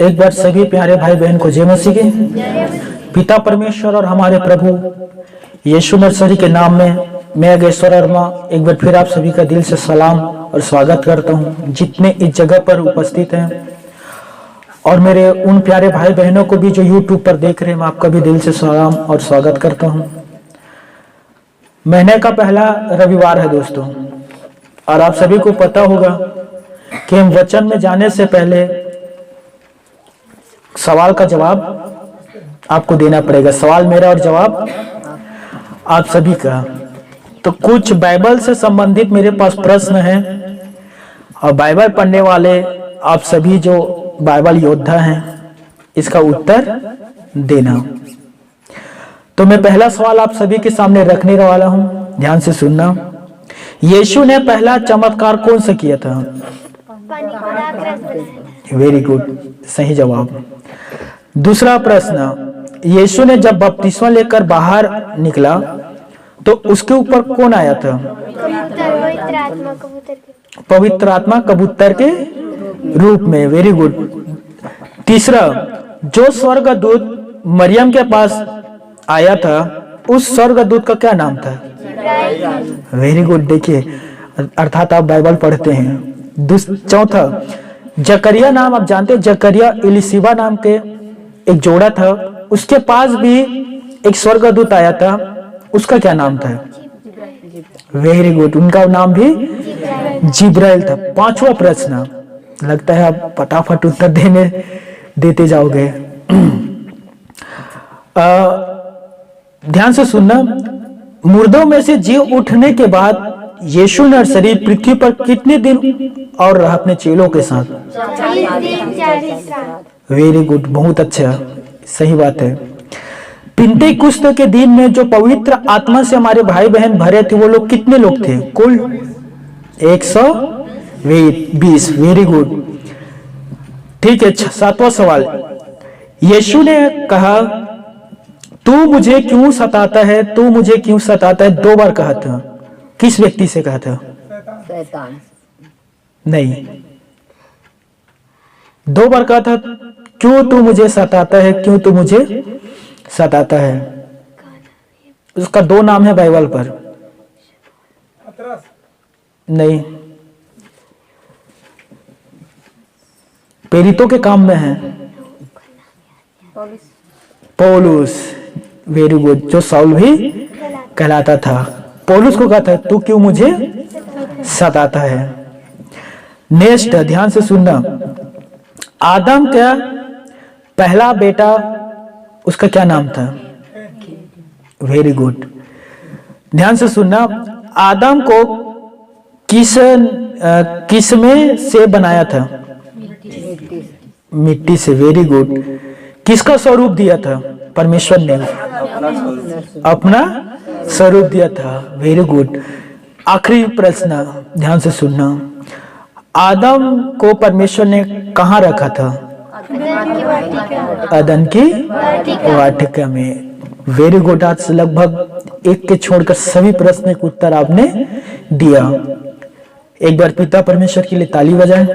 एक बार सभी प्यारे भाई बहन को जय मसीह के। पिता परमेश्वर और हमारे प्रभु यीशु नर्सरी के नाम में मैं अगेश्वर वर्मा एक बार फिर आप सभी का दिल से सलाम और स्वागत करता हूं, जितने इस जगह पर उपस्थित हैं, और मेरे उन प्यारे भाई बहनों को भी जो यूट्यूब पर देख रहे हैं, मैं आपका भी दिल से सलाम और स्वागत करता हूं। महीने का पहला रविवार है दोस्तों, और आप सभी को पता होगा कि हम वचन में जाने से पहले सवाल का जवाब आपको देना पड़ेगा। सवाल मेरा और जवाब आप सभी का। तो कुछ बाइबल से संबंधित मेरे पास प्रश्न हैं, और बाइबल पढ़ने वाले आप सभी जो बाइबल योद्धा हैं, इसका उत्तर देना। तो मैं पहला सवाल आप सभी के सामने रखने वाला हूं, ध्यान से सुनना। यीशु ने पहला चमत्कार कौन सा किया था? वेरी गुड, सही जवाब। दूसरा प्रश्न, यीशु ने जब बपतिस्मा लेकर बाहर निकला तो उसके ऊपर कौन आया था? पवित्र आत्मा कबूतर के रूप में। Very good. तीसरा, जो स्वर्गदूत मरियम के पास आया था, उस स्वर्गदूत का क्या नाम था? Very good. देखिए, अर्थात आप बाइबल पढ़ते हैं। चौथा, जकरिया नाम आप जानते हैं, जकरिया इलिशिबा नाम के एक जोड़ा था, उसके पास भी एक स्वर्गदूत आया था, उसका क्या नाम था? वेरी गुड, उनका नाम भी जिब्राइल था। पांचवा प्रश्न, लगता है आप फटाफट उत्तर देते जाओगे। ध्यान से सुनना। मुर्दों में से जी उठने के बाद यीशु नर्सरी पृथ्वी पर कितने दिन और रहा अपने चेलों के साथ? वेरी गुड, बहुत अच्छा, सही बात है। पिंतेकुस्त के दिन में जो पवित्र आत्मा से हमारे भाई बहन भरे थे, वो लोग कितने लोग थे? कुल 120। वेरी गुड, ठीक है। सातवां सवाल, यीशु ने कहा, तू मुझे क्यों सताता है, तू मुझे क्यों सताता है, 2 बार कहा था। किस व्यक्ति से कहा था? शैतान। नहीं, 2 बार कहा था, क्यों तू मुझे सताता है, क्यों तू मुझे सताता है। उसका 2 नाम है बाइबल पर। नहीं, प्रेरितों के काम में है। पौलुस। वेरी गुड, जो साउल भी कहलाता था। पौलुस को कहा था, तू क्यों मुझे सताता है। नेक्स्ट, ध्यान से सुनना। आदम का पहला बेटा, उसका क्या नाम था? वेरी गुड, ध्यान से सुनना। आदम को किस में से बनाया था? मिट्टी से। Very good. किसका स्वरूप दिया था? परमेश्वर ने अपना स्वरूप दिया था। Very good. आखिरी प्रश्न, ध्यान से सुनना। आदम को परमेश्वर ने कहाँ रखा था? अदन की वाटिका में। Very good. आज लगभग एक के छोड़कर सभी प्रश्न के उत्तर आपने दिया। एक बार पिता परमेश्वर के लिए ताली बजाएं।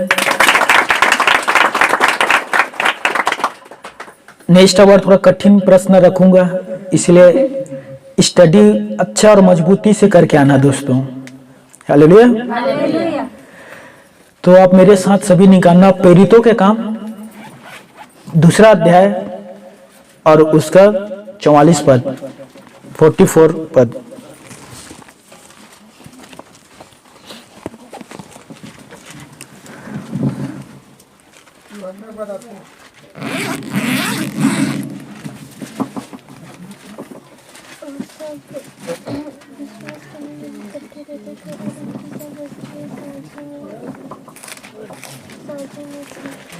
नेक्स्ट बार थोड़ा कठिन प्रश्न रखूंगा, इसलिए स्टडी अच्छा और मजबूती से करके आना दोस्तों। हालेलुया। तो आप मेरे साथ सभी निकालना, प्रेरितों के काम 2 अध्याय और उसका 44 पद, 44 पद।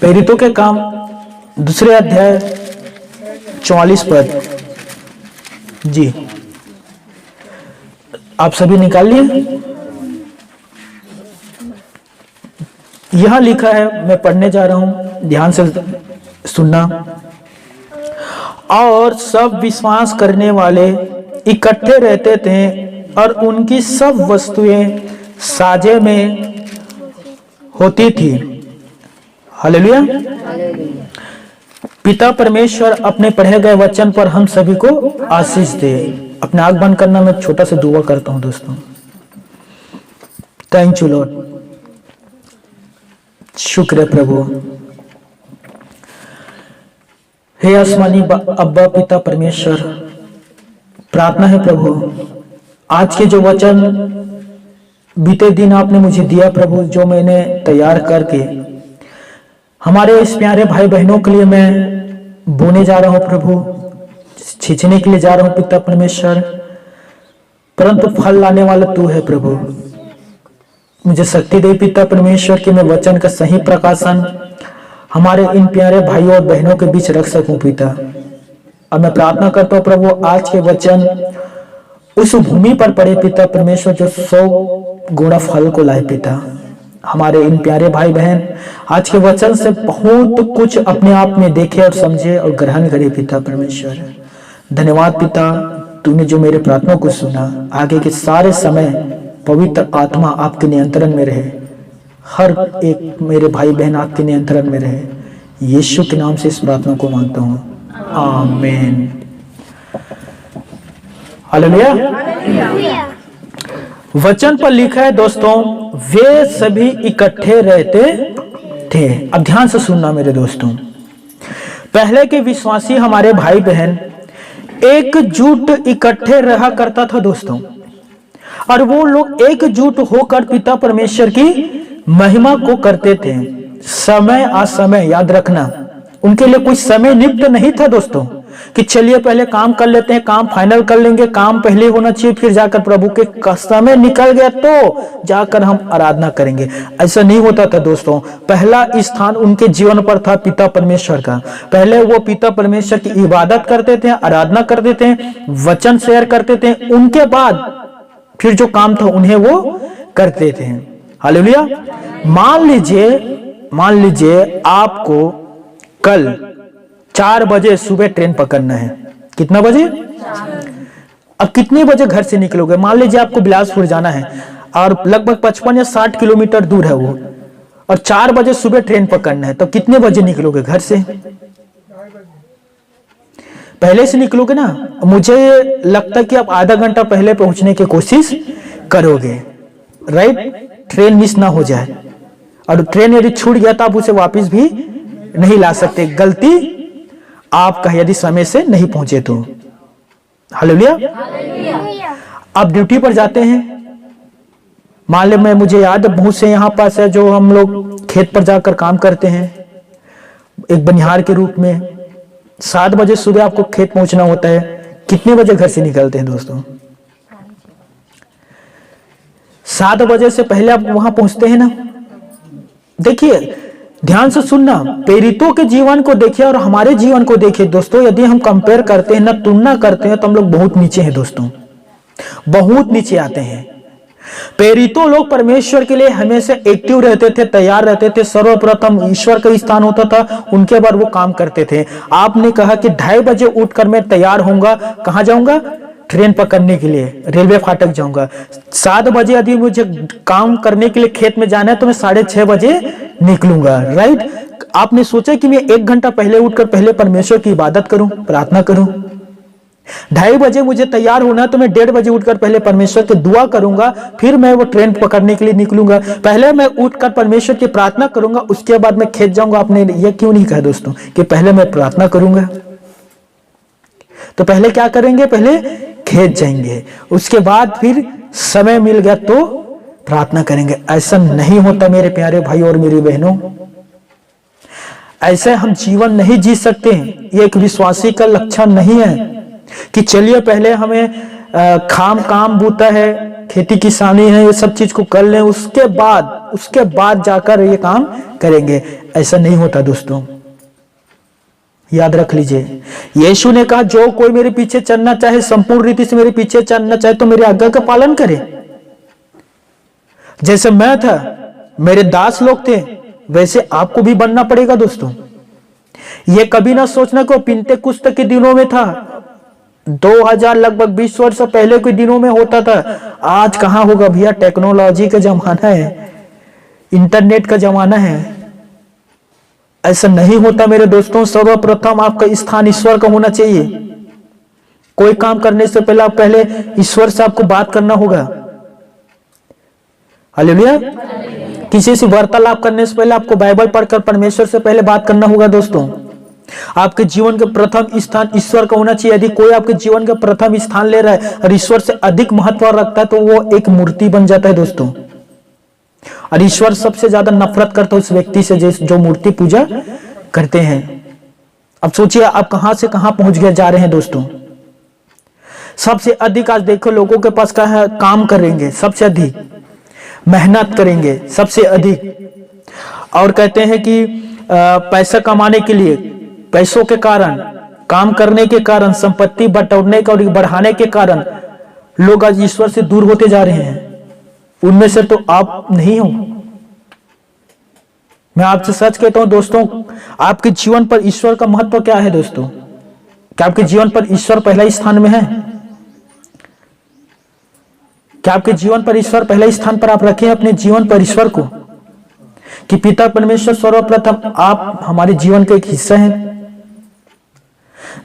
प्रेरितों के काम 2 अध्याय 44 पद। जी, आप सभी निकाल लिए? यहां लिखा है, मैं पढ़ने जा रहा हूं, ध्यान से सुनना। और सब विश्वास करने वाले इकट्ठे रहते थे और उनकी सब वस्तुएं साझे में होती थी। हालेलुया। पिता परमेश्वर अपने पढ़े गए वचन पर हम सभी को आशीष दे। अपने आंख बंद करना, मैं छोटा सा दुआ करता हूं दोस्तों। थैंक यू लॉर्ड, शुक्र है प्रभु। हे आसमानी अब्बा पिता परमेश्वर, प्रार्थना है प्रभु, आज के जो वचन बीते दिन आपने मुझे दिया प्रभु, जो मैंने तैयार करके हमारे इस प्यारे भाई बहनों के लिए मैं बोने जा रहा हूं प्रभु, छींचने के लिए जा रहा हूं पिता परमेश्वर, परंतु फल लाने वाला तू है प्रभु। मुझे शक्ति दे पिता परमेश्वर कि मैं वचन का सही प्रकाशन हमारे इन प्यारे भाइयों और बहनों के बीच रख सकूं पिता। अब मैं प्रार्थना करता हूं प्रभु, आज के वचन उस भूमि पर पड़े पिता परमेश्वर जो 100 गुना फल को लाए पिता। हमारे इन प्यारे भाई बहन आज के वचन से बहुत कुछ अपने आप में देखे और समझे और ग्रहण करे पिता परमेश्वर। धन्यवाद पिता, तूने जो मेरे प्रार्थना को सुना। आगे के सारे समय पवित्र आत्मा आपके नियंत्रण में रहे, हर एक मेरे भाई बहन आपके नियंत्रण में रहे। यीशु के नाम से इस प्रार्थना को मांगता हूं, आमीन। हालेलुया। वचन पर लिखा है दोस्तों, वे सभी इकट्ठे रहते थे। अब ध्यान से सुनना मेरे दोस्तों, पहले के विश्वासी हमारे भाई बहन एकजुट इकट्ठे रहा करता था दोस्तों, और वो लोग एकजुट होकर पिता परमेश्वर की महिमा को करते थे। समय असमय, याद रखना, उनके लिए कोई समय नियुक्त नहीं था दोस्तों कि चलिए पहले काम कर लेते हैं, काम फाइनल कर लेंगे, काम पहले होना चाहिए, फिर जाकर प्रभु के समय निकल गया तो जाकर हम आराधना करेंगे। ऐसा नहीं होता था दोस्तों। पहला स्थान उनके जीवन पर था पिता परमेश्वर का। पहले वो पिता परमेश्वर की इबादत करते थे, आराधना करते थे, वचन शेयर करते थे, उनके बाद फिर जो काम था उन्हें वो करते थे। हालेलुया। मान लीजिए आपको कल 4 बजे सुबह ट्रेन पकड़ना है। कितना बजे? अब कितने बजे घर से निकलोगे? मान लीजिए आपको बिलासपुर जाना है और लगभग 55 या 60 किलोमीटर दूर है वो, और 4 बजे सुबह ट्रेन पकड़ना है, तो कितने बजे निकलोगे घर से? पहले से निकलोगे ना। मुझे लगता है कि आप आधा घंटा पहले पहुंचने की कोशिश करोगे, राइट? ट्रेन मिस ना हो जाए, और ट्रेन यदि छूट गया तो आप उसे वापस भी नहीं ला सकते, गलती आपका यदि समय से नहीं पहुंचे तो। हालेलुया। आप ड्यूटी पर जाते हैं, मान लो मैं, मुझे याद है बहुत से यहाँ पास है जो हम लोग खेत पर जाकर काम करते हैं एक बनिहार के रूप में। 7 बजे सुबह आपको खेत पहुंचना होता है। कितने बजे घर से निकलते हैं दोस्तों? 7 बजे से पहले आप वहां पहुंचते हैं ना। देखिए, ध्यान से सुनना, प्रेरितों के जीवन को देखिए और हमारे जीवन को देखिए दोस्तों। यदि हम कंपेयर करते हैं ना, तुलना करते हैं, तो हम लोग बहुत नीचे हैं दोस्तों, बहुत नीचे आते हैं। प्रेरितों लोग परमेश्वर के लिए हमेशा एक्टिव रहते थे, तैयार रहते थे। सर्वप्रथम ईश्वर का स्थान होता था, उनके बाद वो काम करते थे। आपने कहा कि 2:30 बजे उठकर मैं तैयार होऊंगा, कहां जाऊंगा? ट्रेन पकड़ने के लिए, रेलवे फाटक जाऊंगा। 7 बजे यदि मुझे काम करने के लिए खेत में जाना है तो मैं 6:30 बजे निकलूंगा, राइट? आपने सोचा कि मैं 1 घंटा पहले उठकर पहले परमेश्वर की इबादत करूं, प्रार्थना करूं। 2:30 बजे मुझे तैयार होना है तो मैं 1:30 बजे उठकर पहले परमेश्वर की दुआ करूंगा, फिर मैं वो ट्रेन पकड़ने के लिए निकलूंगा। पहले मैं उठकर परमेश्वर की प्रार्थना करूंगा, उसके बाद मैं खेत जाऊंगा। आपने ये क्यों नहीं कहा दोस्तों कि पहले मैं प्रार्थना करूंगा? तो पहले क्या करेंगे? पहले खेत जाएंगे, उसके बाद फिर समय मिल गया तो प्रार्थना करेंगे। ऐसा नहीं होता मेरे प्यारे भाई और मेरी बहनों, ऐसे हम जीवन नहीं जी सकते। ये एक विश्वासी का लक्षण नहीं है कि चलिए पहले हमें काम बूता है, खेती किसानी है, ये सब चीज को कर लें, उसके बाद जाकर ये काम करेंगे। ऐसा नहीं होता दोस्तों, याद रख लीजिए। यीशु ने कहा, जो कोई मेरे पीछे चलना चाहे, संपूर्ण रीति से मेरे पीछे चलना चाहे, तो मेरे आज्ञा का पालन करे। जैसे मैं था, मेरे दास लोग थे, वैसे आपको भी बनना पड़ेगा दोस्तों। ये कभी ना सोचना कि पिंतेकुस्त के दिनों में था, 2000 लगभग 20 वर्ष पहले के दिनों में होता था। आज कहां होगा भैया? टेक्नोलॉजी का जमाना है, इंटरनेट का जमाना है, ऐसा नहीं होता मेरे दोस्तों। सर्वप्रथम आपका स्थान ईश्वर का होना चाहिए। कोई काम करने से पहले आप पहले ईश्वर से आपको बात करना होगा। हालेलुया। किसी से वार्तालाप करने से पहले आपको बाइबल पढ़कर परमेश्वर से पहले बात करना होगा दोस्तों। आपके जीवन का प्रथम स्थान ईश्वर का होना चाहिए। यदि कोई आपके जीवन का प्रथम स्थान ले रहा है और ईश्वर से अधिक महत्व रखता है तो वो एक मूर्ति बन जाता है दोस्तों। और ईश्वर सबसे ज्यादा नफरत करता है उस व्यक्ति से जो मूर्ति पूजा करते हैं। अब सोचिए आप कहां से कहां पहुंच गए जा रहे हैं दोस्तों। सबसे अधिक आज देखो लोगों के पास क्या है, काम करेंगे, सबसे अधिक मेहनत करेंगे, सबसे अधिक, और कहते हैं कि पैसा कमाने के लिए, पैसों के कारण, काम करने के कारण, संपत्ति बटोरने का और बढ़ाने के कारण लोग आज ईश्वर से दूर होते जा रहे हैं। उनमें से तो आप नहीं हो। मैं आपसे सच कहता हूं दोस्तों, आपके जीवन पर ईश्वर का महत्व क्या है दोस्तों? क्या आपके जीवन पर ईश्वर पहला स्थान में है? क्या आपके जीवन पर ईश्वर पहले स्थान पर आप रखें अपने जीवन पर ईश्वर को, कि पिता परमेश्वर सर्वप्रथम आप हमारे जीवन का एक हिस्सा हैं।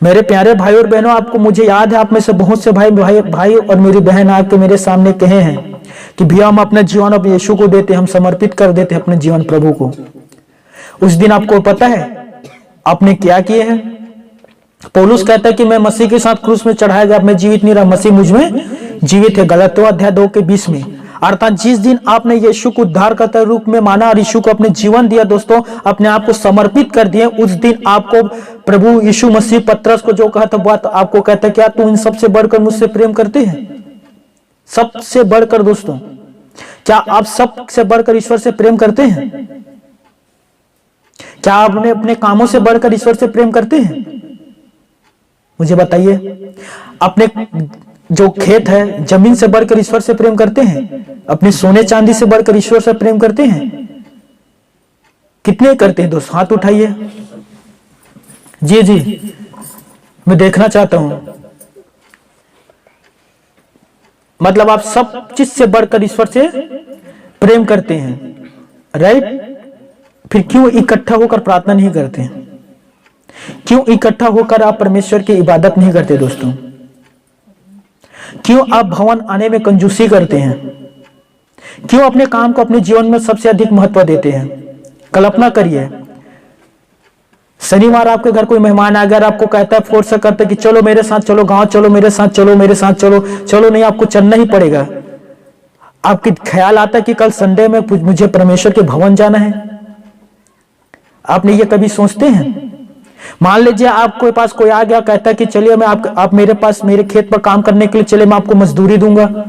मेरे प्यारे भाई और बहनों, आपको मुझे याद है आप में से बहुत से भाई और मेरी बहन आके मेरे सामने कहे हैं कि भैया हम अपना जीवन अब यीशु को देते, हम समर्पित कर देते अपने जीवन प्रभु को। उस दिन आपको पता है आपने क्या किए हैं? पौलुस कहता है कि मैं मसीह के साथ क्रूस में चढ़ाया गया, मैं जीवित नहीं रहा, मसीह मुझ में जीवित है। गलातियों अध्याय 2:20 में। अर्थात जिस दिन आपने यीशु को उद्धारकर्ता रूप में माना और यीशु को अपने जीवन दिया दोस्तों, अपने आप को समर्पित कर दिए, उस दिन आपको प्रभु यीशु मसीह पतरस को जो कहा था बात आपको कहता है, क्या तू इन सबसे बढ़कर मुझसे प्रेम करते हैं? सबसे बढ़कर दोस्तों, क्या आप सबसे बढ़कर ईश्वर से प्रेम करते हैं? क्या आपने अपने कामों से बढ़कर ईश्वर से प्रेम करते हैं? मुझे बताइए। अपने जो खेत है, जमीन से बढ़कर ईश्वर से प्रेम करते हैं? अपने सोने चांदी से बढ़कर ईश्वर से प्रेम करते हैं? कितने करते हैं दोस्त? हाथ उठाइए। जी जी, मैं देखना चाहता हूं। मतलब आप सब चीज से बढ़कर ईश्वर से प्रेम करते हैं, राइट? फिर क्यों इकट्ठा होकर प्रार्थना नहीं करते हैं? क्यों इकट्ठा होकर आप परमेश्वर की इबादत नहीं करते दोस्तों? क्यों आप भवन आने में कंजूसी करते हैं? क्यों अपने काम को अपने जीवन में सबसे अधिक महत्व देते हैं? कल्पना करिए, शनिवार आपके घर कोई मेहमान आ गया, आपको कहता है, फोर्स करता है कि चलो मेरे साथ चलो, गांव चलो मेरे साथ चलो, मेरे साथ चलो। चलो नहीं, आपको चलना ही पड़ेगा। आपके ख्याल आता है कि कल संडे में मुझे परमेश्वर के भवन जाना है? आपने ये कभी सोचते हैं? मान लीजिए आपके पास कोई आ गया, कहता है कि चलिए मैं आप मेरे पास मेरे खेत पर काम करने के लिए चले, मैं आपको मजदूरी दूंगा।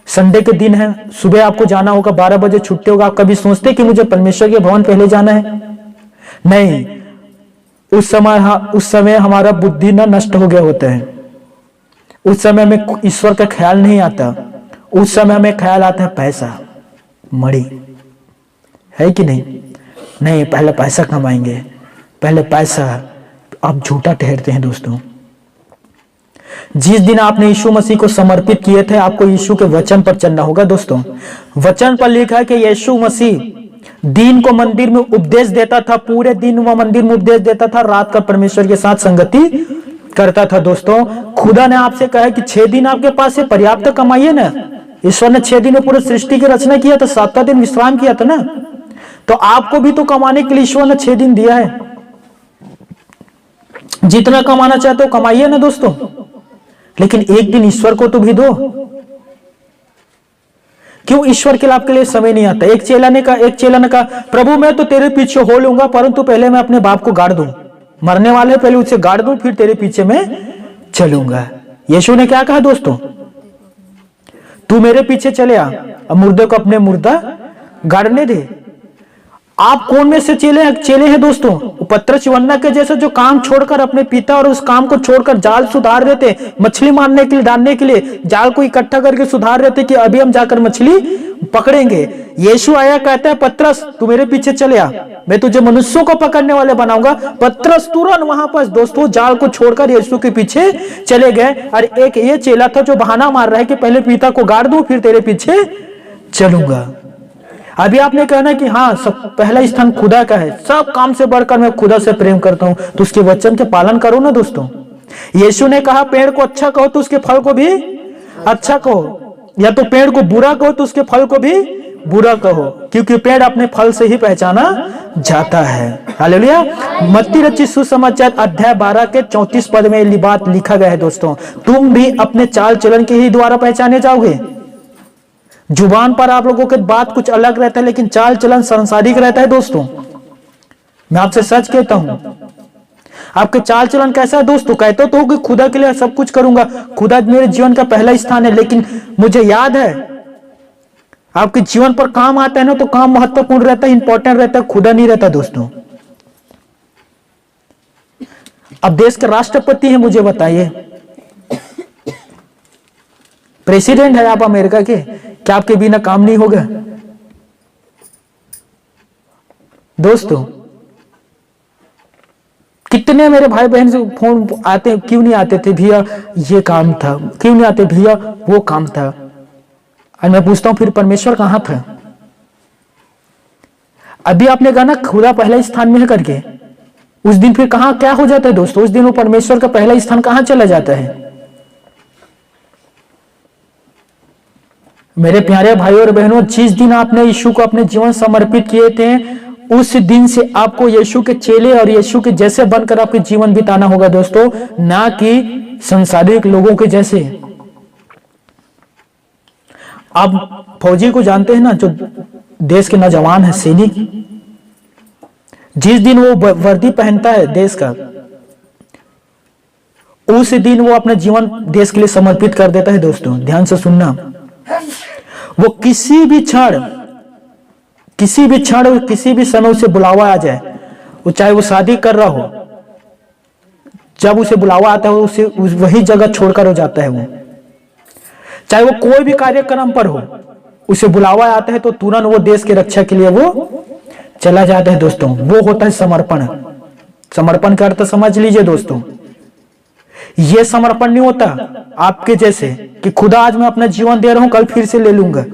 संडे के दिन है, सुबह आपको जाना होगा, 12 बजे छुट्टी होगा। आप कभी सोचते कि मुझे परमेश्वर के भवन पहले जाना है? नहीं। उस समय हमारा बुद्धि ना नष्ट हो गया होता है। उस समय में ईश्वर का ख्याल नहीं आता। उस समय हमें ख्याल आता है पैसा, मड़ी, है कि नहीं? नहीं, पहले पैसा कमाएंगे, पहले पैसा। आप झूठा ठहरते हैं दोस्तों। जिस दिन आपने यीशु मसीह को समर्पित किए थे, आपको यीशु के वचन पर चलना होगा दोस्तों। वचन पर लिखा है कि यीशु मसीह दिन को मंदिर में उपदेश देता था, पूरे दिन वह मंदिर में उपदेश देता था, रात का परमेश्वर के साथ संगति करता था दोस्तों। खुदा ने आपसे कहा कि 6 दिन आपके पास से पर्याप्त कमाइए ना। ईश्वर ने 6 दिन में पूरे सृष्टि की रचना किया था, 7वां दिन विश्राम किया था ना। तो आपको भी तो कमाने के लिए ईश्वर ने 6 दिन दिया है। जितना कमाना चाहते हो कमाइए ना दोस्तों, लेकिन एक दिन ईश्वर को तो भी दो। क्यों ईश्वर के लाभ के लिए समय नहीं आता? एक चेला ने कहा, प्रभु मैं तो तेरे पीछे हो लूंगा, परंतु पहले मैं अपने बाप को गाड़ दूं। मरने वाले पहले उसे गाड़ दूं, फिर तेरे पीछे मैं चलूंगा। यीशु ने क्या कहा दोस्तों? तू मेरे पीछे चले आ, अब मुर्दे को अपने मुर्दा गाड़ने दे। आप कौन में से चेले हैं दोस्तों? पतरस यूहन्ना के जैसे जो काम छोड़कर अपने पिता और उस काम को छोड़कर जाल सुधार रहे थे, मछली मारने के लिए, डालने के लिए जाल को इकट्ठा करके सुधार रहे थे कि अभी हम जाकर मछली पकड़ेंगे। यीशु आया, कहता है पतरस तू मेरे पीछे चले आ, मैं तुझे मनुष्यों को पकड़ने वाले बनाऊंगा। पतरस तुरंत वहां पर दोस्तों जाल को छोड़कर यीशु के पीछे चले गए। और एक ये चेला था जो बहाना मार रहा है कि पहले पिता को गाड़ दूं फिर तेरे पीछे चलूंगा। अभी आपने कहना कि हाँ सब पहला स्थान खुदा का है, सब काम से बढ़कर मैं खुदा से प्रेम करता हूं, तो उसके वचन के पालन करो ना दोस्तों। यीशु ने कहा पेड़ को अच्छा कहो तो उसके फल को भी अच्छा कहो, या तो पेड़ को बुरा कहो तो उसके फल को भी बुरा कहो, क्योंकि पेड़ अपने फल से ही पहचाना जाता है। हालेलुया। मत्ती रचित सुसमाचार अध्याय 12 के 34 पद में ये बात लिखा गया है दोस्तों, तुम भी अपने चाल चलन के ही द्वारा पहचाने जाओगे। जुबान पर आप लोगों के बात कुछ अलग रहता है, लेकिन चाल चलन सांसारिक रहता है दोस्तों। मैं आपसे सच कहता हूं, आपके चाल चलन कैसा है दोस्तों? कहते तो कि खुदा के लिए सब कुछ करूंगा, खुदा मेरे जीवन का पहला स्थान है, लेकिन मुझे याद है आपके जीवन पर काम आता है ना, तो काम महत्वपूर्ण रहता है, इंपॉर्टेंट रहता है, खुदा नहीं रहता दोस्तों। अब देश के राष्ट्रपति हैं, मुझे बताइए, प्रेसिडेंट है आप अमेरिका के, क्या आपके बिना काम नहीं होगा दोस्तों? कितने मेरे भाई बहन से फोन आते, क्यों नहीं आते थे भैया ये काम था, क्यों नहीं आते भैया वो काम था। और मैं पूछता हूं फिर परमेश्वर कहां था? अभी आपने कहा ना खुदा पहले स्थान में है करके, उस दिन फिर कहां क्या हो जाता है दोस्तों? उस दिन वो परमेश्वर का पहला स्थान कहां चला जाता है? मेरे प्यारे भाइयों और बहनों, जिस दिन आपने यीशु को अपने जीवन समर्पित किए थे, उस दिन से आपको यीशु के चेले और यीशु के जैसे बनकर आपके जीवन बिताना होगा दोस्तों, ना कि संसारिक लोगों के जैसे। आप फौजी को जानते हैं ना, जो देश के नौजवान है, सैनिक, जिस दिन वो वर्दी पहनता है देश का, उस दिन वो अपना जीवन देश के लिए समर्पित कर देता है दोस्तों। ध्यान से सुनना, वो किसी भी क्षण किसी भी समय उसे बुलावा आ जाए, वो चाहे वो शादी कर रहा हो, जब उसे बुलावा आता है उसे वही जगह छोड़कर हो जाता है। वो चाहे वो कोई भी कार्यक्रम पर हो, उसे बुलावा आता है तो तुरंत वो देश की रक्षा के लिए वो चला जाता है दोस्तों। वो होता है समर्पण। समर्पण का अर्थ समझ लीजिए दोस्तों, ये समर्पण नहीं होता आपके जैसे कि खुदा आज मैं अपना जीवन दे रहा हूं, कल फिर से ले लूंगा।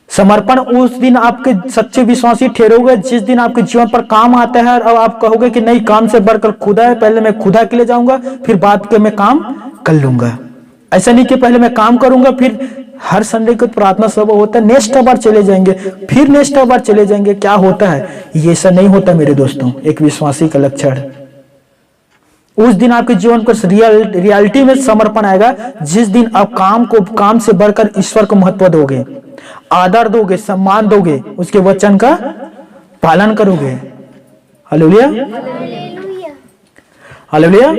समर्पण उस दिन आपके सच्चे विश्वासी ठहरोगे जिस दिन आपके जीवन पर काम आता है और आप कहोगे कि नहीं, काम से बढ़कर खुदा है, पहले मैं खुदा के लिए जाऊंगा, फिर बाद के मैं काम कर लूंगा। ऐसा नहीं कि पहले मैं काम करूंगा, फिर हर संडे को प्रार्थना सभा होता है, नेक्स्ट बार चले जाएंगे, फिर नेक्स्ट बार चले जाएंगे। क्या होता है ये? ऐसा नहीं होता मेरे दोस्तों। एक विश्वासी का लक्षण, उस दिन आपके जीवन को रियलिटी में समर्पण आएगा जिस दिन आप काम से बढ़कर ईश्वर को महत्व दोगे, आदर दोगे, सम्मान दोगे, उसके वचन का पालन करोगे। Hallelujah, hallelujah.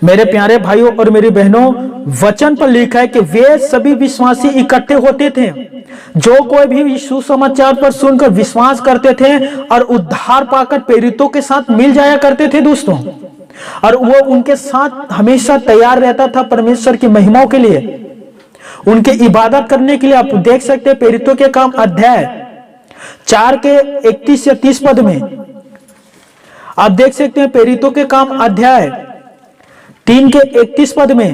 मेरे प्यारे भाइयों और मेरी बहनों, वचन पर लिखा है कि वे सभी विश्वासी इकट्ठे होते थे, जो कोई भी सुसमाचार पर सुनकर विश्वास करते थे और उद्धार पाकर प्रेरितों के साथ मिल जाया करते थे दोस्तों। और वो उनके साथ हमेशा तैयार रहता था परमेश्वर की महिमाओं के लिए, उनके इबादत करने के लिए। आप देख सकते हैं प्रेरितों के काम अध्याय 4 के 31 से 30 पद में आप देख सकते हैं, प्रेरितों के काम अध्याय 3 के 31 पद में,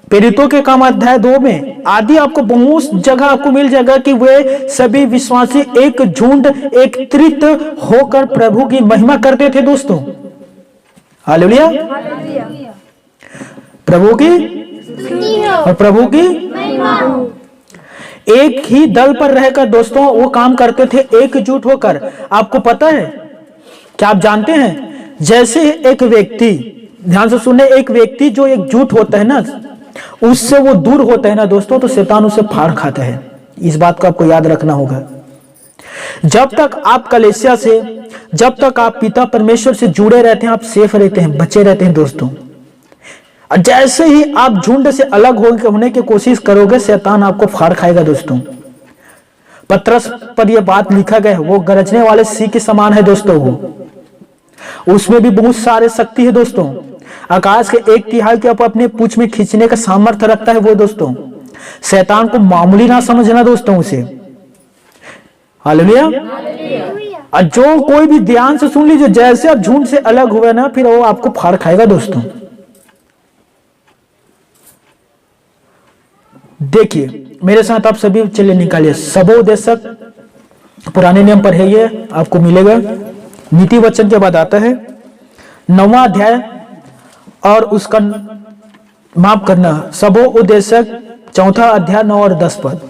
प्रेरितों के काम अध्याय 2 में आदि आपको बहुत जगह आपको मिल जाएगा कि वे सभी विश्वासी एक झुंड एकत्रित होकर प्रभु की महिमा करते थे दोस्तों। हालेलुया। प्रभु की और प्रभु की एक ही दल पर रहकर दोस्तों वो काम करते थे एकजुट होकर। आपको पता है क्या? आप जानते हैं, जैसे एक व्यक्ति, ध्यान से सुने, एक व्यक्ति जो एकजुट होता है ना, उससे वो दूर होता है ना दोस्तों, तो शैतान उसे फाड़ खाता है। इस बात को आपको याद रखना होगा। जब तक आप कलीसिया से, जब तक आप पिता परमेश्वर से जुड़े रहते हैं, आप सेफ रहते हैं, बचे रहते हैं दोस्तों। और जैसे ही आप झुंड से अलग होने की कोशिश करोगे, शैतान आपको फाड़ खाएगा दोस्तों। पत्रस पर यह बात लिखा गया है, वो गरजने वाले सिंह के समान है दोस्तों। वो उसमें भी बहुत सारे शक्ति है दोस्तों। आकाश के 1/3 के अपने पूंछ में खींचने का सामर्थ्य रखता है वो दोस्तों। शैतान को मामूली ना समझना दोस्तों उसे। हालेलुया। और जो कोई भी ध्यान से सुन लीजिए, जैसे आप झुंड से अलग हुए ना, फिर वो आपको फाड़ खाएगा दोस्तों। देखिए मेरे साथ आप सभी चलिए निकालिए। सबोदेशक पुराने नियम पर है, ये आपको मिलेगा। नीति वचन के बाद आता है 9वां अध्याय और उसका माफ करना सबोदेशक 4था अध्याय 9 और 10 पद।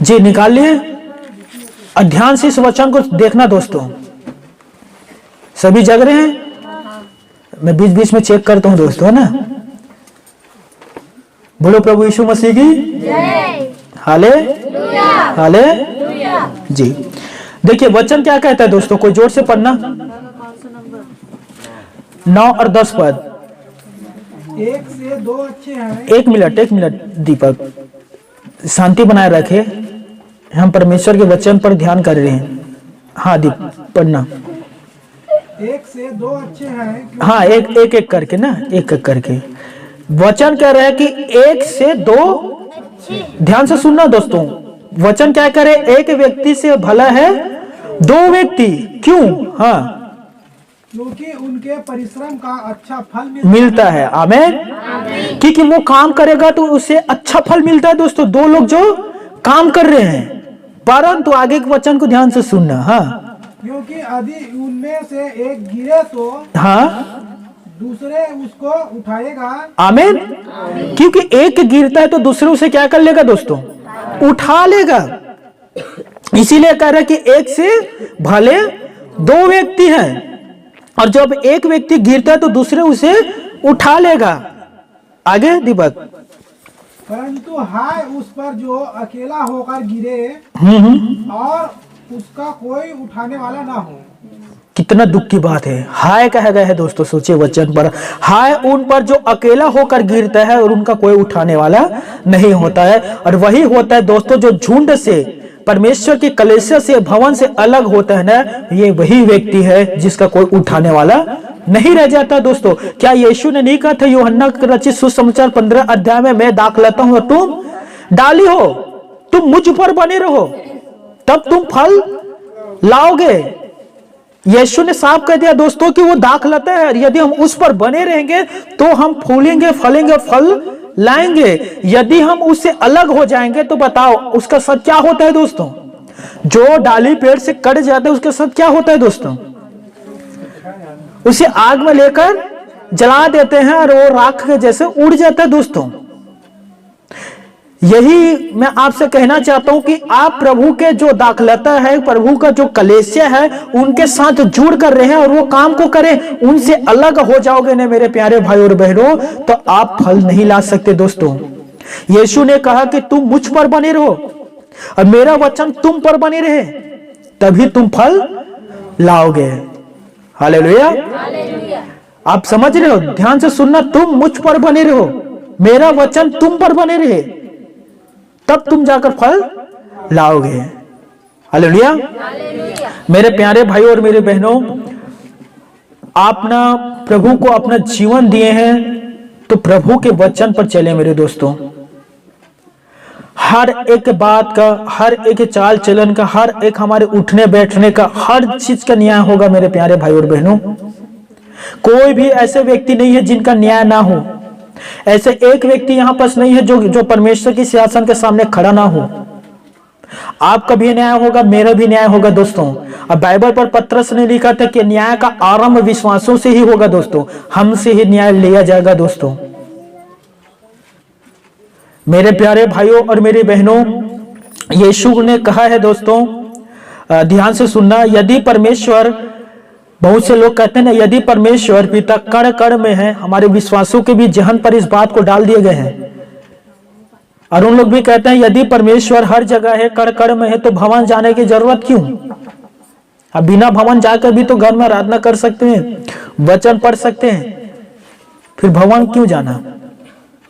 जी निकालिए, ध्यान से इस वचन को देखना दोस्तों। सभी जग रहे हैं? मैं बीच बीच में चेक करता हूं दोस्तों, है ना। बोलो प्रभु यीशु मसीह की जय। Hallelujah, hallelujah. जी देखिए वचन क्या कहता है दोस्तों, कोई जोर से पढ़ना। 9 और 10 पद। 1 से 2 अच्छे हैं। एक मिनट दीपक, शांति बनाए रखे। हम परमेश्वर के वचन पर ध्यान कर रहे हैं। हाँ दीप पढ़ना। 1 से 2 अच्छे हैं। हाँ एक करके ना, एक करके वचन कह रहा है कि 1 से 2। ध्यान से सुनना दोस्तों, वचन क्या कह रहे, एक व्यक्ति से भला है 2 व्यक्ति। क्यों? हाँ, क्योंकि उनके परिश्रम का अच्छा फल मिलता है। आमीन। क्योंकि वो काम करेगा तो उसे अच्छा फल मिलता है दोस्तों। 2 लोग जो काम कर रहे हैं, परंतु आगे के वचन को ध्यान से सुनना। हाँ, क्योंकि यदि उनमें से एक गिरे तो हाँ दूसरे उसको उठाएगा। आमीन। क्योंकि एक गिरता है तो दूसरे उसे क्या कर लेगा दोस्तों, उठा लेगा। इसीलिए कह रहा है कि एक से भले 2 व्यक्ति हैं, और जब एक व्यक्ति गिरता है तो दूसरे उसे उठा लेगा। आगे दीपक। परंतु हाय उस पर जो अकेला होकर गिरे और उसका कोई उठाने वाला ना हो। कितना दुख की बात है। हाय कहा गया है दोस्तों, सोचिए वचन पर। हाय उन पर जो अकेला होकर गिरता है और उनका कोई उठाने वाला नहीं होता है। और वही होता है दोस्तों जो झुंड से, परमेश्वर की कलीसिया से, भवन से अलग होता है ना, ये वही व्यक्ति है जिसका कोई उठाने वाला नहीं रह जाता दोस्तों। क्या यीशु ने नहीं कहा था यूहन्ना रचित सुसमाचार 15 अध्याय में, मैं दाख लेता हूं और तुम डाली हो, तुम मुझ पर बने रहो तब तुम फल लाओगे। यीशु ने साफ कह दिया दोस्तों कि वो दाख लेता है, यदि हम उस पर बने रहेंगे तो हम फूलेंगे, फलेंगे, फल लाएंगे। यदि हम उससे अलग हो जाएंगे तो बताओ उसका साथ क्या होता है दोस्तों। जो डाली पेड़ से कट जाता है उसके साथ क्या होता है दोस्तों, उसे आग में लेकर जला देते हैं और वो राख के जैसे उड़ जाता है दोस्तों। यही मैं आपसे कहना चाहता हूं कि आप प्रभु के जो दाखलता है, प्रभु का जो कलीसिया है, उनके साथ जुड़ कर रहे हैं और वो काम को करें। उनसे अलग हो जाओगे ना मेरे प्यारे भाई और बहनों, तो आप फल नहीं ला सकते दोस्तों। यीशु ने कहा कि तुम मुझ पर बने रहो और मेरा वचन तुम पर बने रहे, तभी तुम फल लाओगे। हालेलुया। आप समझ रहे हो? ध्यान से सुनना, तुम मुझ पर बने रहो, मेरा वचन तुम पर बने रहे, तब तुम जाकर फल लाओगे। हालेलुया। मेरे प्यारे भाइयों और मेरे बहनों, आप ना प्रभु को अपना जीवन दिए हैं तो प्रभु के वचन पर चले मेरे दोस्तों। हर एक बात का, हर एक चाल चलन का, हर एक हमारे उठने बैठने का, हर चीज का न्याय होगा मेरे प्यारे भाई और बहनों। कोई भी ऐसे व्यक्ति नहीं है जिनका न्याय ना हो। ऐसे एक व्यक्ति यहां पास नहीं है जो परमेश्वर की सिंहासन के सामने खड़ा ना हो। आपका भी न्याय होगा, मेरा भी न्याय होगा दोस्तों। अब बाइबल पर पत्रस ने लिखा था कि न्याय का आरंभ विश्वासों से ही होगा दोस्तों, हमसे ही न्याय लिया जाएगा दोस्तों। मेरे प्यारे भाइयों और मेरी बहनों, यीशु ने कहा है दोस्तों, ध्यान से सुनना, यदि परमेश्वर, बहुत से लोग कहते हैं ना, यदि परमेश्वर पिता कण कण में है, हमारे विश्वासों के भी जहन पर इस बात को डाल दिए गए हैं। और उन लोग भी कहते हैं यदि परमेश्वर हर जगह है, कण कण में है, तो भवन जाने की जरूरत क्यों? अब बिना भवन जाकर भी तो घर में आराधना कर सकते हैं, वचन पढ़ सकते हैं, फिर भवन क्यों जाना?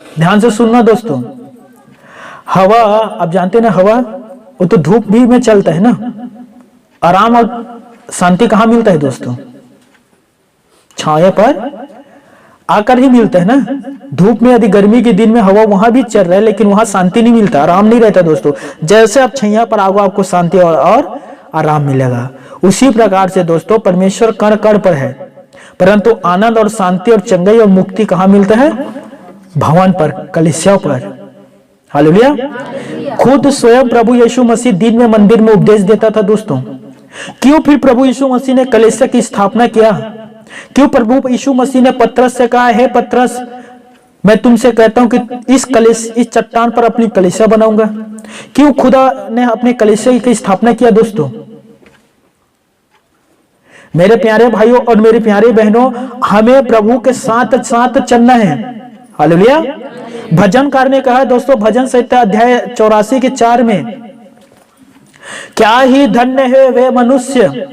ध्यान से सुनना दोस्तों, हवा, आप जानते हैं ना, हवा वो तो धूप भी में चलता है ना। आराम और शांति कहां मिलता है दोस्तों? छाया पर आकर ही मिलता है ना। धूप में यदि गर्मी के दिन में हवा वहां भी चल रहा है, लेकिन वहां शांति नहीं मिलता, आराम नहीं रहता दोस्तों। जैसे आप छैया पर आओगे आपको शांति और आराम मिलेगा। उसी प्रकार से दोस्तों परमेश्वर कण कण पर है, परंतु आनंद और शांति और चंगाई और मुक्ति कहां मिलता है? भवन पर, कलीसिया पर। हालेलुया। खुद स्वयं प्रभु यीशु मसीह दिन में मंदिर में उपदेश देता था दोस्तों। क्यों फिर प्रभु यीशु मसीह ने कलीसिया की स्थापना किया? क्यों प्रभु यीशु मसीह ने पतरस से कहा, हे पतरस, मैं तुमसे कहता हूं कि इस चट्टान पर अपनी कलीसिया बनाऊंगा? क्यों खुदा ने अपने कलीसिया की स्थापना किया दोस्तों? मेरे प्यारे भाइयों और मेरी प्यारी बहनों, हमें प्रभु के साथ साथ चलना है। हालेलुया। भजनकार ने कहा दोस्तों, भजन संहिता अध्याय 84 के 4 में, क्या ही धन्य है वे मनुष्य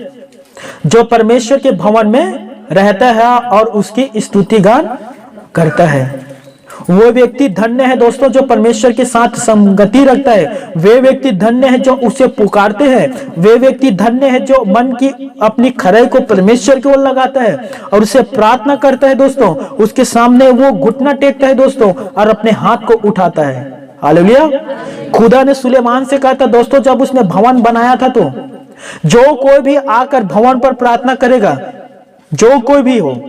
जो परमेश्वर के भवन में रहता है और उसकी स्तुति गान करता है। वो व्यक्ति धन्य है दोस्तों जो परमेश्वर के साथ संगति रखता है। वे व्यक्ति धन्य है जो उसे पुकारते हैं। वे व्यक्ति धन्य है जो मन की अपनी खराई को परमेश्वर की ओर लगाता है और उसे प्रार्थना करता है दोस्तों। उसके सामने वो घुटना टेकता है दोस्तों और अपने हाथ को उठाता है। हालेलुया। खुदा ने सुलेमान से कहा था दोस्तों, जब उसने भवन बनाया था, तो जो कोई भी आकर भवन पर प्रार्थना करेगा, जो कोई भी हो,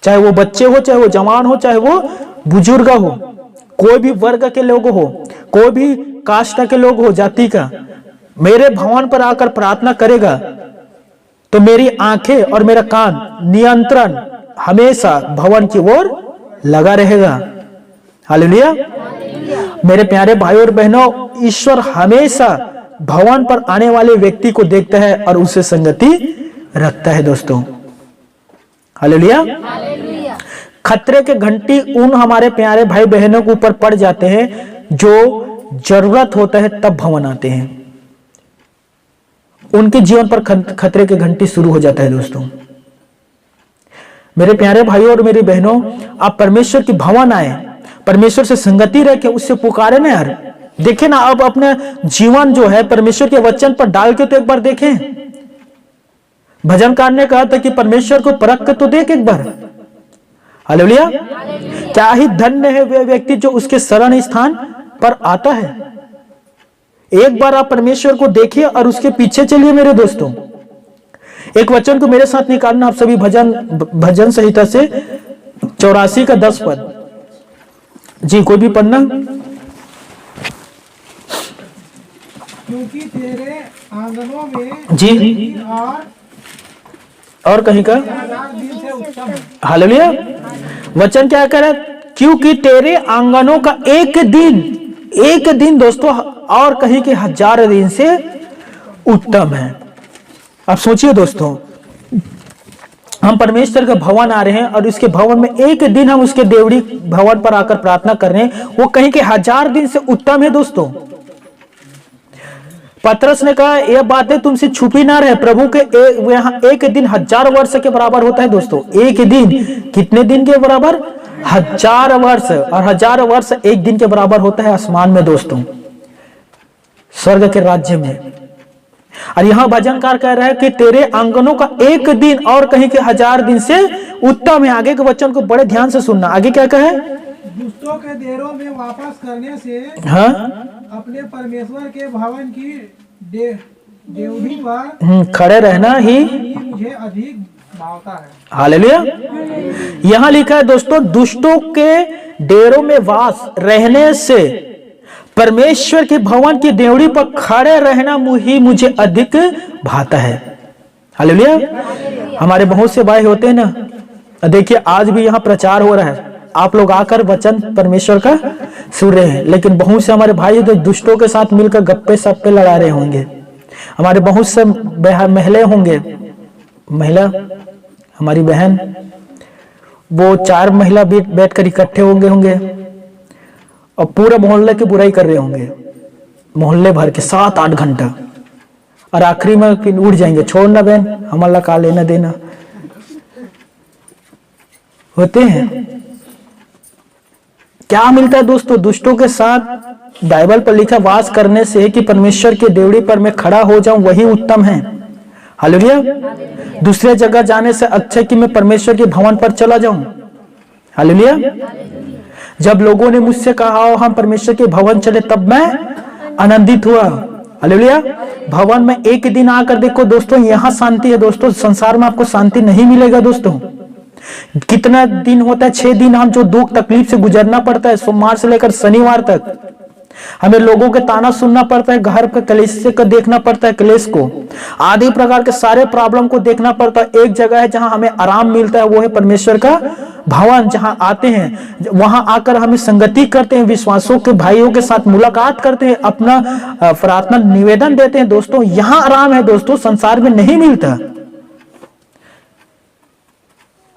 चाहे वो बच्चे हो, चाहे वो जवान हो, चाहे वो बुजुर्ग हो, कोई भी वर्ग के लोग हो, कोई भी कास्ट के लोग हो, जाति का, मेरे भवन पर आकर प्रार्थना करेगा तो मेरी आंखें और मेरा कान नियंत्रण हमेशा भवन की ओर लगा रहेगा। हालेलुया। मेरे प्यारे भाइयों और बहनों, ईश्वर हमेशा भवन पर आने वाले व्यक्ति को देखता है और उससे संगति रखता है दोस्तों। हालेलुया। खतरे के घंटी उन हमारे प्यारे भाई बहनों के ऊपर पड़ जाते हैं जो जरूरत होता है तब भवन आते हैं। उनके जीवन पर खतरे के घंटी शुरू हो जाता है दोस्तों। मेरे प्यारे भाइयों और मेरी बहनों, आप परमेश्वर की भवन आए, परमेश्वर से संगति रखे, उससे पुकारे ना यार। देखे ना, अब अपने जीवन जो है परमेश्वर के वचन पर डाल के तो एक बार देखें। भजनकार ने कहा था कि परमेश्वर को परख के तो देख एक बार। हालेलुया। क्या ही धन्य है वे व्यक्ति जो उसके शरण स्थान पर आता है। एक बार आप परमेश्वर को देखिए और उसके पीछे चलिए मेरे दोस्तों। एक वचन को मेरे साथ निकालना आप सभी, भजन संहिता से 84 का 10 पद। जी, कोई भी पढ़ना। क्योंकि तेरे आंगनों में जी और कहीं का दिन से उत्तम है। हालेलुया। वचन क्या करे? क्योंकि तेरे आंगनों का एक दिन दोस्तों और कहीं के 1000 दिन से उत्तम है। अब सोचिए दोस्तों, हम परमेश्वर का भवन आ रहे हैं और इसके भवन में एक दिन हम उसके देवड़ी भवन पर आकर प्रार्थना कर रहे हैं, वो कहीं के 1000 दिन से उत्तम है दोस्तों। पतरस ने कहा, यह बातें तुमसे छुपी ना रहे, प्रभु के यहाँ एक दिन 1000 वर्ष के बराबर होता है दोस्तों। एक दिन कितने दिन के बराबर? 1000 वर्ष। और 1000 वर्ष एक दिन के बराबर होता है आसमान में दोस्तों, स्वर्ग के राज्य में। और यहाँ भजनकार कह रहा है कि तेरे आंगनों का एक दिन और कहीं के 1000 दिन से उत्तम है। आगे के वचन को बड़े ध्यान से सुनना। आगे क्या कहे? दुष्टों के देरों में वापस करने से हाँ, अपने परमेश्वर के भवन की देवड़ी पर खड़े रहना ही मुझे अधिक भावता है। हालेलुया। यहाँ लिखा है दोस्तों, दुष्टों के डेरों में वास रहने से परमेश्वर के भवन की देवड़ी पर खड़े रहना ही मुझे अधिक भाता है। हालेलुया। हमारे बहुत से भाई होते हैं ना, देखिए आज भी यहाँ प्रचार हो रहा है, आप लोग आकर वचन परमेश्वर का सुन रहे हैं, लेकिन बहुत से हमारे भाई तो दुष्टों के साथ मिलकर गप्पे सप्पे लड़ा रहे होंगे। हमारे बहुत से महिला होंगे, महिला हमारी बहन, वो 4 महिला बैठकर इकट्ठे होंगे और पूरा मोहल्ले की बुराई कर रहे होंगे, मोहल्ले भर के 7-8 घंटा, और आखिरी में फिर उड़ जाएंगे, छोड़ना बहन, हमारा का लेना देना। होते हैं। क्या मिलता है दोस्तों? दुष्टों के साथ बाइबल पर लिखा वास करने से कि परमेश्वर के देवड़ी पर मैं खड़ा हो जाऊं, वही उत्तम है। हालेलुया। दूसरे जगह जाने से अच्छा कि मैं परमेश्वर के भवन पर चला जाऊं। हालेलुया। जब लोगों ने मुझसे कहा हम परमेश्वर के भवन चले तब मैं आनंदित हुआ। हालेलुया। भवन में एक दिन आकर देखो दोस्तों, यहां शांति है दोस्तों, संसार में आपको शांति नहीं मिलेगा दोस्तों। कितना दिन होता है, 6 दिन हम जो दुख तकलीफ से गुजरना पड़ता है, सोमवार से लेकर शनिवार तक हमें लोगों के ताना सुनना पड़ता है, घर के कलेश को देखना पड़ता है, कलेश को, आदि प्रकार के सारे प्रॉब्लम को देखना पड़ता है। एक जगह है जहां हमें आराम मिलता है, वो है परमेश्वर का भवन। जहां आते हैं, वहां आकर हमें संगति करते हैं, विश्वासों के भाइयों के साथ मुलाकात करते हैं, अपना प्रार्थना निवेदन देते हैं दोस्तों। यहां आराम है दोस्तों, संसार में नहीं मिलता।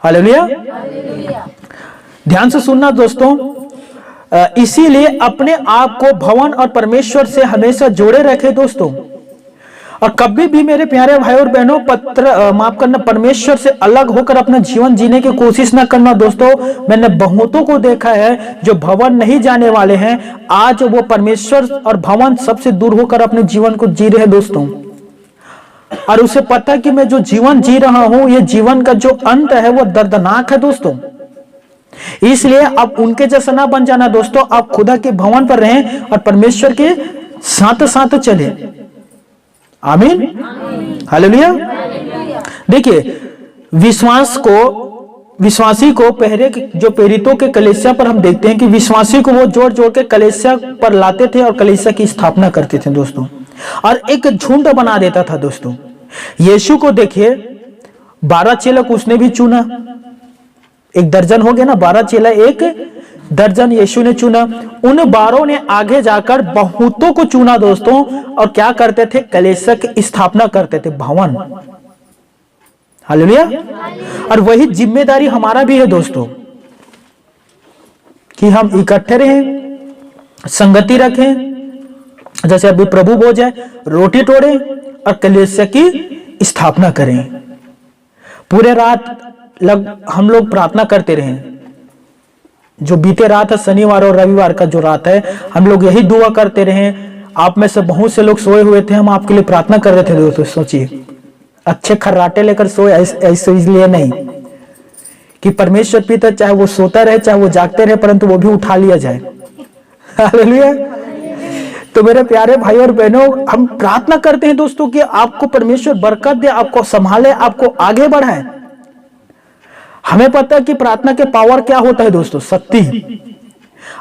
हालेलुया। ध्यान से सुनना दोस्तों, इसीलिए अपने आप को भवन और परमेश्वर से हमेशा जोड़े रखे दोस्तों। और कभी भी मेरे प्यारे भाई और बहनों, माफ करना, परमेश्वर से अलग होकर अपना जीवन जीने की कोशिश ना करना दोस्तों। मैंने बहुतों को देखा है जो भवन नहीं जाने वाले हैं, आज वो परमेश्वर और भवन सबसे दूर होकर अपने जीवन को जी रहे हैं दोस्तों। और उसे पता कि मैं जो जीवन जी रहा हूं, ये जीवन का जो अंत है वो दर्दनाक है दोस्तों। इसलिए अब उनके जैसा ना बन जाना दोस्तों, आप खुदा के भवन पर रहें और परमेश्वर के साथ साथ चले। आमीन, हालेलुया। देखिए, विश्वासी को पहले जो प्रेरितों के कलीसिया पर हम देखते हैं कि विश्वासी को वो जोड़ जोड़ के कलीसिया पर लाते थे और कलीसिया की स्थापना करते थे दोस्तों, और एक झुंड बना देता था दोस्तों। यीशु को देखिए, 12 चेला को उसने भी चुना, 1 दर्जन हो गया ना, 12 चेला 1 दर्जन यीशु ने चुना। उन 12 ने आगे जाकर बहुतों को चुना दोस्तों, और क्या करते थे, कलीसिया की स्थापना करते थे, भवन। हालेलुया। और वही जिम्मेदारी हमारा भी है दोस्तों, कि हम इकट्ठे रहें, संगति रखें, जैसे अभी प्रभु भोज है, रोटी तोड़ें और कलीसिया की स्थापना करें। पूरे रात हम लोग प्रार्थना करते रहे। जो बीते रात है, शनिवार और रविवार का जो रात है, हम लोग यही दुआ करते रहे। आप में से बहुत से लोग सोए हुए थे, हम आपके लिए प्रार्थना कर रहे थे दोस्तों। सोचिए, अच्छे खर्राटे लेकर सोए, ऐसे इसलिए नहीं कि परमेश्वर पिता चाहे वो सोता रहे चाहे वो जागते रहे, परंतु वो भी उठा लिया जाए। हालेलुया। तो मेरे प्यारे भाई और बहनों, हम प्रार्थना करते हैं दोस्तों कि आपको परमेश्वर बरकत दे, आपको संभाले, आपको आगे बढ़ाए। हमें पता है कि प्रार्थना के पावर क्या होता है दोस्तों, शक्ति।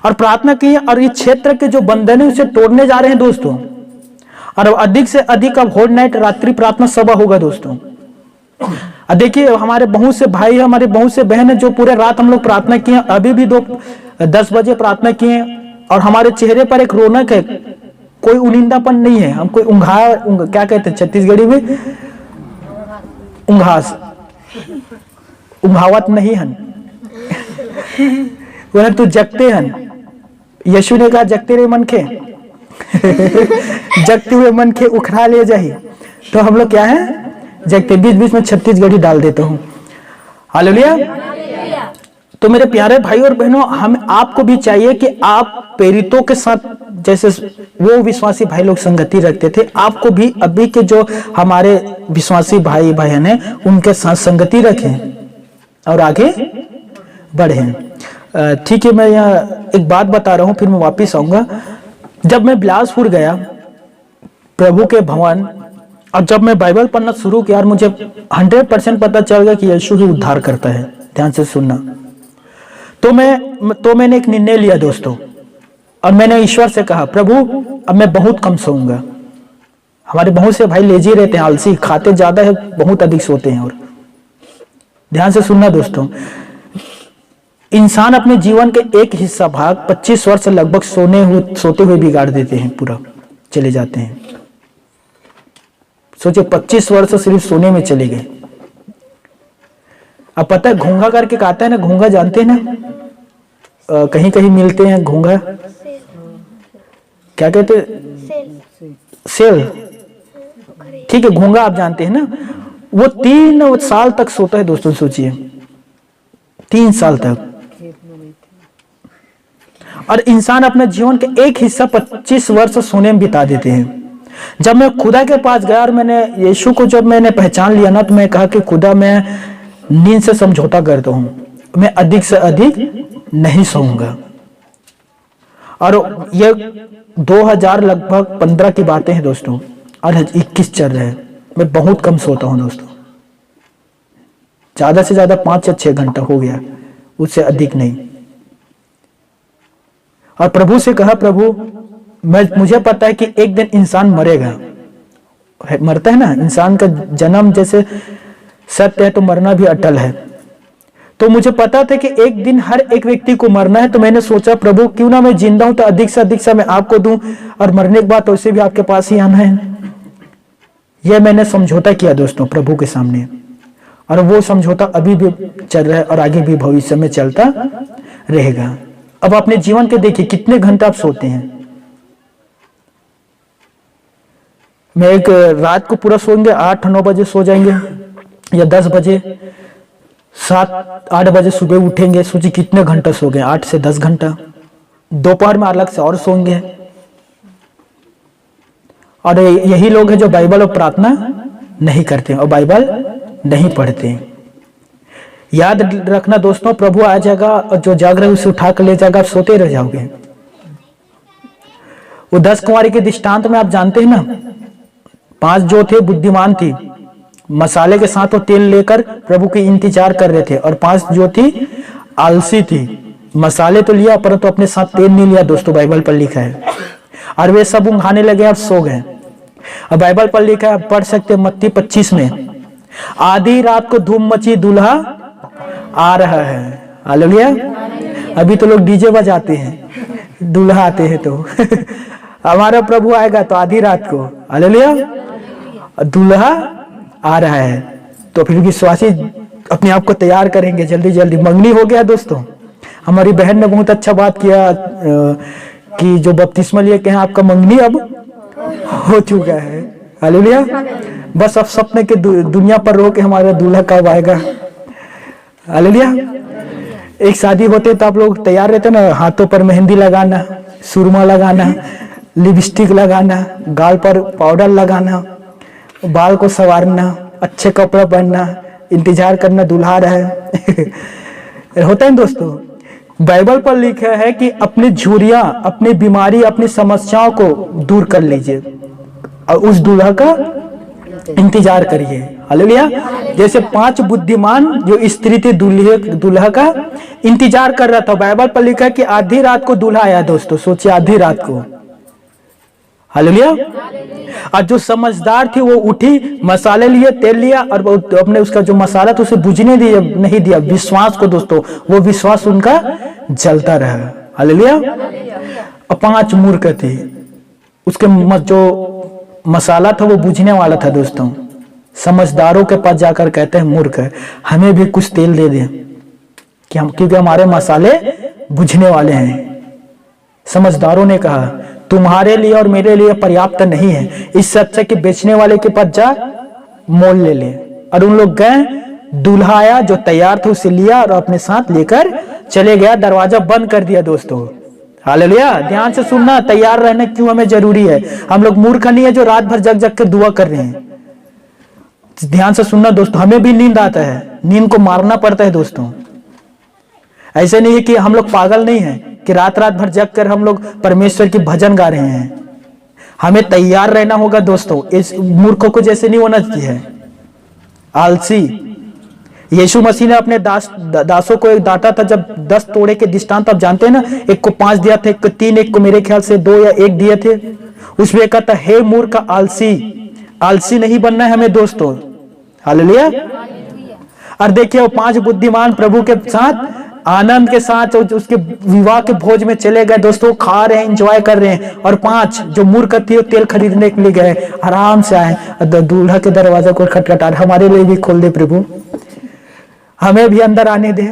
और प्रार्थना की, और इस क्षेत्र के जो बंधन है उसे तोड़ने जा रहे हैं दोस्तों। और अधिक से अधिक अब होल नाइट रात्रि प्रार्थना सभा होगा दोस्तों। देखिए, हमारे बहुत से भाई है, हमारे बहुत से बहन है जो पूरे रात हम लोग प्रार्थना किए, अभी भी 10 बजे प्रार्थना किए, और हमारे चेहरे पर एक रौनक है, कोई उनिंदापन नहीं है। हम कोई क्या कहते हैं छत्तीसगढ़ी में, उंघावत नहीं हन। वह तो जगते हन। यीशु ने कहा, जगते रहे मन के जगते हुए मन के उखड़ा ले जाही। तो हम लोग क्या है, जगते। बीच बीच में छत्तीसगढ़ी डाल देता हूं। हालेलुया। तो मेरे प्यारे भाई और बहनों, हम आपको भी चाहिए कि आप प्रेरितों के साथ, जैसे वो विश्वासी भाई लोग संगति रखते थे, आपको भी अभी के जो हमारे विश्वासी भाई बहन हैं उनके साथ संगति रखें और आगे बढ़ें। ठीक है, मैं यहाँ एक बात बता रहा हूँ, फिर मैं वापिस आऊंगा। जब मैं बिलासपुर गया प्रभु के भवन, और जब मैं बाइबल पढ़ना शुरू किया, और मुझे 100% पता चल गया कि यीशु ही उद्धार करता है। ध्यान से सुनना। तो मैंने एक निर्णय लिया दोस्तों, और मैंने ईश्वर से कहा, प्रभु अब मैं बहुत कम सोऊंगा। हमारे बहुत से भाई लेजी रहते हैं, आलसी, खाते ज्यादा है, बहुत अधिक सोते हैं। और ध्यान से सुनना दोस्तों, इंसान अपने जीवन के एक हिस्सा भाग 25 वर्ष लगभग सोते हुए बिगाड़ देते हैं, पूरा चले जाते हैं। सोचिए, 25 वर्ष सिर्फ सोने में चले गए। अब पता है, घोंघा करके कहता है ना, घोंघा जानते हैं ना, कहीं कहीं मिलते हैं घोंघा, क्या कहते हैं, सेल। ठीक है, घोंघा आप जानते हैं ना, वो 3 साल तक सोता है दोस्तों। सोचिए, 3 साल तक। और इंसान अपने जीवन के एक हिस्सा 25 वर्ष सोने में बिता देते हैं। जब मैं खुदा के पास गया और मैंने यीशु को जब मैंने पहचान लिया ना, तो मैं कहा कि खुदा, मैं नींद से समझौता करता हूँ, मैं अधिक से अधिक नहीं सोऊंगा। और ये 2000 लगभग 15 की बातें हैं दोस्तों, और 21 चल रहे हैं। मैं बहुत कम सोता हूं दोस्तों, ज्यादा से ज्यादा 5 या 6 घंटा हो गया, उससे अधिक नहीं। और प्रभु से कहा, प्रभु मुझे पता है कि एक दिन इंसान मरेगा, मरता है ना, इंसान का जन्म जैसे सत्य है तो मरना भी अटल है। तो मुझे पता था कि एक दिन हर एक व्यक्ति को मरना है। तो मैंने सोचा, प्रभु क्यों ना मैं जिंदा हूं तो अधिक से अधिक समय आपको दूं, और मरने के बाद तो उसे भी आपके पास ही आना है। यह मैंने समझौता किया दोस्तों प्रभु के सामने, और वो समझौता अभी भी चल रहा है और आगे भी भविष्य में चलता रहेगा। अब अपने जीवन के देखिए कितने घंटे आप सोते हैं। मैं एक रात को पूरा सोएंगे, 8-9 बजे सो जाएंगे या 10 बजे, 7-8 बजे सुबह उठेंगे। सोचिए कितने घंटा सो गए, 8 से 10 घंटा। दोपहर में अलग से और सोएंगे। और यही लोग हैं जो बाइबल और प्रार्थना नहीं करते और बाइबल नहीं पढ़ते। याद रखना दोस्तों, प्रभु आ जाएगा और जो जाग रहे उसे उठा कर ले जाएगा, आप सोते रह जाओगे। वो 10 कुंवारी के दृष्टांत में आप जानते हैं ना, 5 जो थे बुद्धिमान थी, मसाले के साथ वो तेल लेकर प्रभु की इंतजार कर रहे थे, और 5 जो थी आलसी थी, मसाले तो लिया परंतु अपने साथ तेल नहीं लिया दोस्तों, बाइबल पर लिखा है। और वे सब ऊँघाने लगे और सो गए। और बाइबल पर लिखा है, आप पढ़ सकते हैं मत्ती 25 में, आधी रात को धूम मची, दूल्हा आ रहा है। हालेलुया। अभी तो लोग डीजे बजाते हैं, दूल्हा आते हैं तो हमारा प्रभु आएगा तो आधी रात को, हालेलुया, दूल्हा आ रहा है। तो फिर विश्वासी अपने आप को तैयार करेंगे जल्दी जल्दी। मंगनी हो गया दोस्तों। हमारी बहन ने बहुत अच्छा बात किया कि जो बपतिस्मा लिए कहें आपका मंगनी अब हो चुका है, हालेलुया। बस अब सपने के दुनिया पर रहो कि हमारा दूल्हा कब आएगा, हालेलुया। एक शादी होते तो आप लोग तैयार रहते ना, हाथों पर मेहंदी लगाना, सुरमा लगाना, लिपस्टिक लगाना, गाल पर पाउडर लगाना, बाल को संवारना, अच्छे कपड़ा पहनना, इंतजार करना दूल्हा रहा है होता है दोस्तों। बाइबल पर लिखा है कि अपनी झुर्रियां, अपनी बीमारी, अपनी समस्याओं को दूर कर लीजिए और उस दूल्हा का इंतजार करिए, हालेलुया। जैसे 5 बुद्धिमान जो स्त्री थी दूल्हा का इंतजार कर रहा था। बाइबल पर लिखा है कि आधी रात को दूल्हा आया दोस्तों, सोचिए आधी रात को, हालेलुया। और जो समझदार थी वो उठी, मसाले लिए, तेल लिया और अपने उसका जो मसाला था उसे बुझने दिया नहीं दिया, विश्वास को दोस्तों, वो विश्वास उनका जलता रहा, हालेलुया। और 5 मूर्ख थे, उसके जो मसाला था वो बुझने वाला था दोस्तों। समझदारों के पास जाकर कहते हैं, मूर्ख हमें भी कुछ तेल दे दे कि क्योंकि हमारे मसाले बुझने वाले हैं। समझदारों ने कहा, तुम्हारे लिए और मेरे लिए पर्याप्त नहीं है, इससे अच्छा कि बेचने वाले के पास जा मोल ले ले। और उन लोग गए, दूल्हा आया जो तैयार था उसे लिया और अपने साथ लेकर चले गया, दरवाजा बंद कर दिया दोस्तों, हालेलुया। ध्यान से सुनना, तैयार रहना क्यों हमें जरूरी है। हम लोग मूर्ख नहीं है जो रात भर जग जग कर दुआ कर रहे हैं। ध्यान से सुनना दोस्तों, हमें भी नींद आता है, नींद को मारना पड़ता है दोस्तों। ऐसे नहीं है कि हम लोग पागल नहीं है कि रात रात भर जग कर हम लोग परमेश्वर की भजन गा रहे हैं। हमें तैयार रहना होगा दोस्तों, इस मूर्खों को जैसे नहीं होना चाहिए, आलसी। यीशु मसीह ने अपने दासों को एक डांटा था जब 10 तोड़े के दृष्टांत आप जानते हैं ना, एक को 5 दिया था, एक को 3, एक को मेरे ख्याल से 2 या 1 दिए थे। उसमें कहता, हे मूर्ख आलसी, आलसी नहीं बनना है हमें दोस्तों, हालेलुया। और देखिए वो 5 बुद्धिमान प्रभु के साथ आनंद के साथ उसके विवाह के भोज में चले गए दोस्तों, खा रहे हैं, एंजॉय कर रहे हैं। और 5 जो मूर्ख थे वो तेल खरीदने के लिए गए, आराम से आए, दूल्हा के दरवाजा को खटखटा, हमारे लिए भी खोल दे प्रभु, हमें भी अंदर आने दे।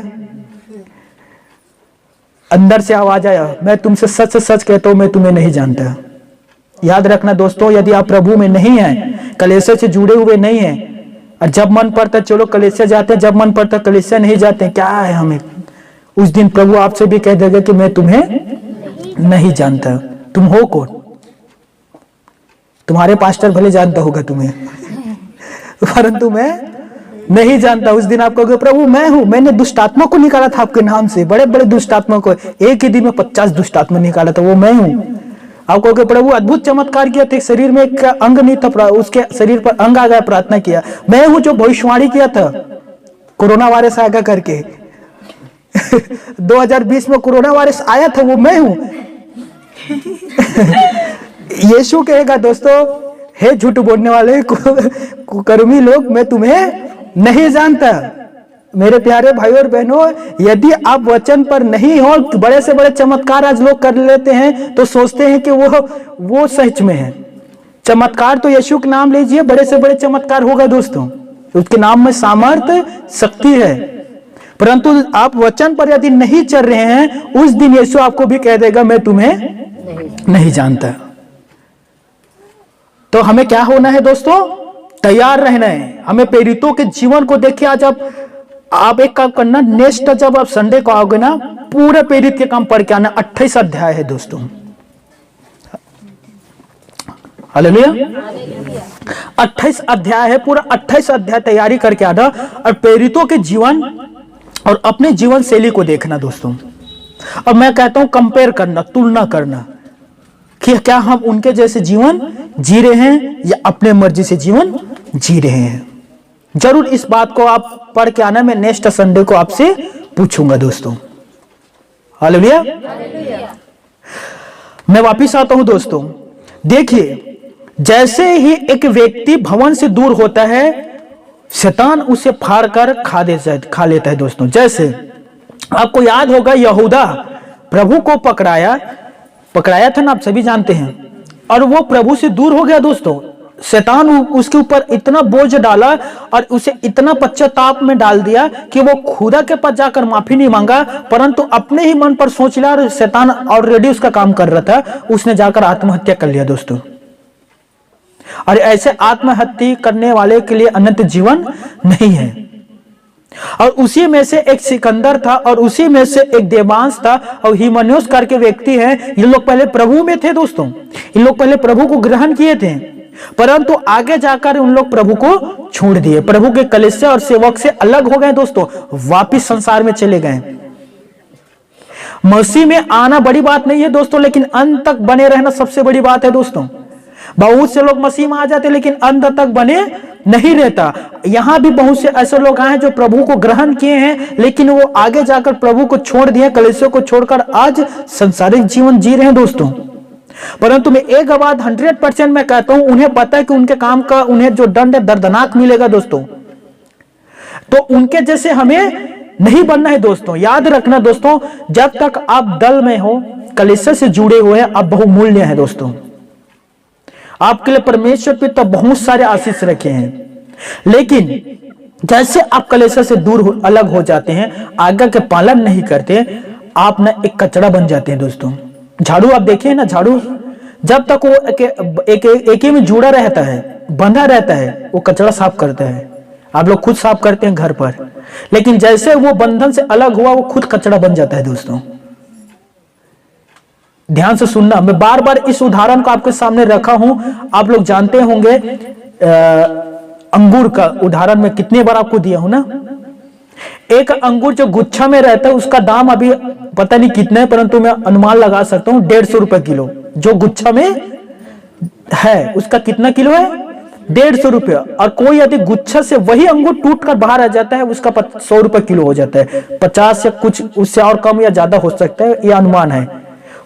अंदर से आवाज आया, मैं तुमसे सच सच कहता हूं, मैं तुम्हें नहीं जानता। याद रखना दोस्तों, यदि आप प्रभु में नहीं हैं, कलीसिया से जुड़े हुए नहीं हैं, और जब मन पड़ता चलो कलीसिया जाते हैं, जब मन पड़ता कलीसिया नहीं जाते, क्या है हमें, उस दिन प्रभु आपसे भी कह देगा कि मैं तुम्हें नहीं जानता। तुम हो कौन? तुम्हारे पास्टर भले जानता होगा तुम्हें परंतु मैं नहीं जानता, उस दिन आप कहोगे प्रभु मैं हूं, मैंने दुष्ट आत्मा को निकाला था आपके नाम से, बड़े बड़े दुष्ट आत्मा को, एक ही दिन में 50 दुष्ट आत्मा निकाला था, वो मैं हूं। आप कहोगे प्रभु अद्भुत चमत्कार किया थे, शरीर में एक अंग नहीं था, उसके शरीर पर अंग आ गया, प्रार्थना किया। मैं हूं जो भविष्यवाणी किया था कोरोना वायरस आएगा करके 2020 में कोरोना वायरस आया था, वो मैं हूं। यीशु कहेगा दोस्तों, हे झूठ बोलने वाले कुकर्मी लोग, मैं तुम्हें नहीं जानता। मेरे प्यारे भाई और बहनों, यदि आप वचन पर नहीं हो, बड़े से बड़े चमत्कार आज लोग कर लेते हैं तो सोचते हैं कि वो सच में है। चमत्कार तो यीशु के नाम लीजिए, बड़े से बड़े चमत्कार होगा दोस्तों, उसके नाम में सामर्थ्य शक्ति है। परंतु आप वचन पर यदि नहीं चल रहे हैं, उस दिन यीशु आपको भी कह देगा मैं तुम्हें नहीं जानता। तो हमें क्या होना है दोस्तों? तैयार रहना है। हमें प्रेरितों के जीवन को देखिए। आज आप एक काम करना, नेक्स्ट जब आप संडे को आओगे ना, पूरे प्रेरित के काम पढ़ के आना। 28 अध्याय है दोस्तों, हालेलुया। 28 अध्याय है, पूरा 28 अध्याय तैयारी करके आना और प्रेरितों के जीवन और अपने जीवन शैली को देखना दोस्तों। और मैं कहता हूं कंपेयर करना, तुलना करना कि क्या हम उनके जैसे जीवन जी रहे हैं या अपने मर्जी से जीवन जी रहे हैं। जरूर इस बात को आप पढ़ के आना। मैं नेक्स्ट संडे को आपसे पूछूंगा दोस्तों, हालेलुया। मैं वापिस आता हूं दोस्तों। देखिए, जैसे ही एक व्यक्ति भवन से दूर होता है, शैतान उसे फाड़ कर खा लेता है दोस्तों। जैसे आपको याद होगा, यहूदा प्रभु को पकड़ाया था ना, आप सभी जानते हैं, और वो प्रभु से दूर हो गया दोस्तों। शैतान उसके ऊपर इतना बोझ डाला और उसे इतना पश्चाताप में डाल दिया कि वो खुदा के पास जाकर माफी नहीं मांगा, परंतु अपने ही मन पर सोच लिया। और शैतान ऑलरेडी उसका काम कर रहा था, उसने जाकर आत्महत्या कर लिया दोस्तों। और ऐसे आत्महत्या करने वाले के लिए अनंत जीवन नहीं है। और उसी में से एक सिकंदर था, और उसी में से एक देवांश था, और हिमन्युस करके व्यक्ति हैं। ये लोग पहले प्रभु में थे दोस्तों, इन लोग पहले प्रभु को ग्रहण किए थे, परंतु आगे जाकर उन लोग प्रभु को छोड़ दिए, प्रभु के कलीसिया और सेवक से अलग हो गए दोस्तों, वापिस संसार में चले गए। मसीह में आना बड़ी बात नहीं है दोस्तों, लेकिन अंत तक बने रहना सबसे बड़ी बात है दोस्तों। बहुत से लोग मसीह में आ जाते लेकिन अंत तक बने नहीं रहता। यहां भी बहुत से ऐसे लोग आए हैं जो प्रभु को ग्रहण किए हैं, लेकिन वो आगे जाकर प्रभु को छोड़ दिए, कलीसिया को छोड़कर आज संसारिक जीवन जी रहे हैं दोस्तों। परंतु मैं एक बात 100% मैं कहता हूं, उन्हें पता है कि उनके काम का उन्हें जो दंड दर्दनाक मिलेगा दोस्तों। तो उनके जैसे हमें नहीं बनना है दोस्तों। याद रखना दोस्तों, जब तक आप दल में हो, कलीसिया से जुड़े हुए हैं, आप बहुमूल्य हैं दोस्तों। आपके लिए परमेश्वर पे तो बहुत सारे आशीष रखे हैं, लेकिन जैसे आप कलीसिया से दूर अलग हो जाते हैं, आज्ञा के पालन नहीं करते, आप ना एक कचरा बन जाते हैं दोस्तों। झाड़ू आप देखिए ना, झाड़ू जब तक वो एक में जुड़ा रहता है, बंधा रहता है, वो कचरा साफ करता है। आप लोग खुद साफ करते हैं घर पर, लेकिन जैसे वो बंधन से अलग हुआ, वो खुद कचरा बन जाता है दोस्तों। ध्यान से सुनना, मैं बार बार इस उदाहरण को आपके सामने रखा हूं। आप लोग जानते होंगे अंगूर का उदाहरण मैं कितने बार आपको दिया हूं ना। एक अंगूर जो गुच्छा में रहता है, उसका दाम अभी पता नहीं कितना है, परंतु मैं अनुमान लगा सकता हूं 150 रुपए किलो। जो गुच्छा में है उसका कितना किलो है? 150 रुपया। और कोई यदि गुच्छा से वही अंगूर टूट कर बाहर आ जाता है, उसका 100 रुपए किलो हो जाता है। 50 या कुछ उससे और कम या ज्यादा हो सकता है, यह अनुमान है।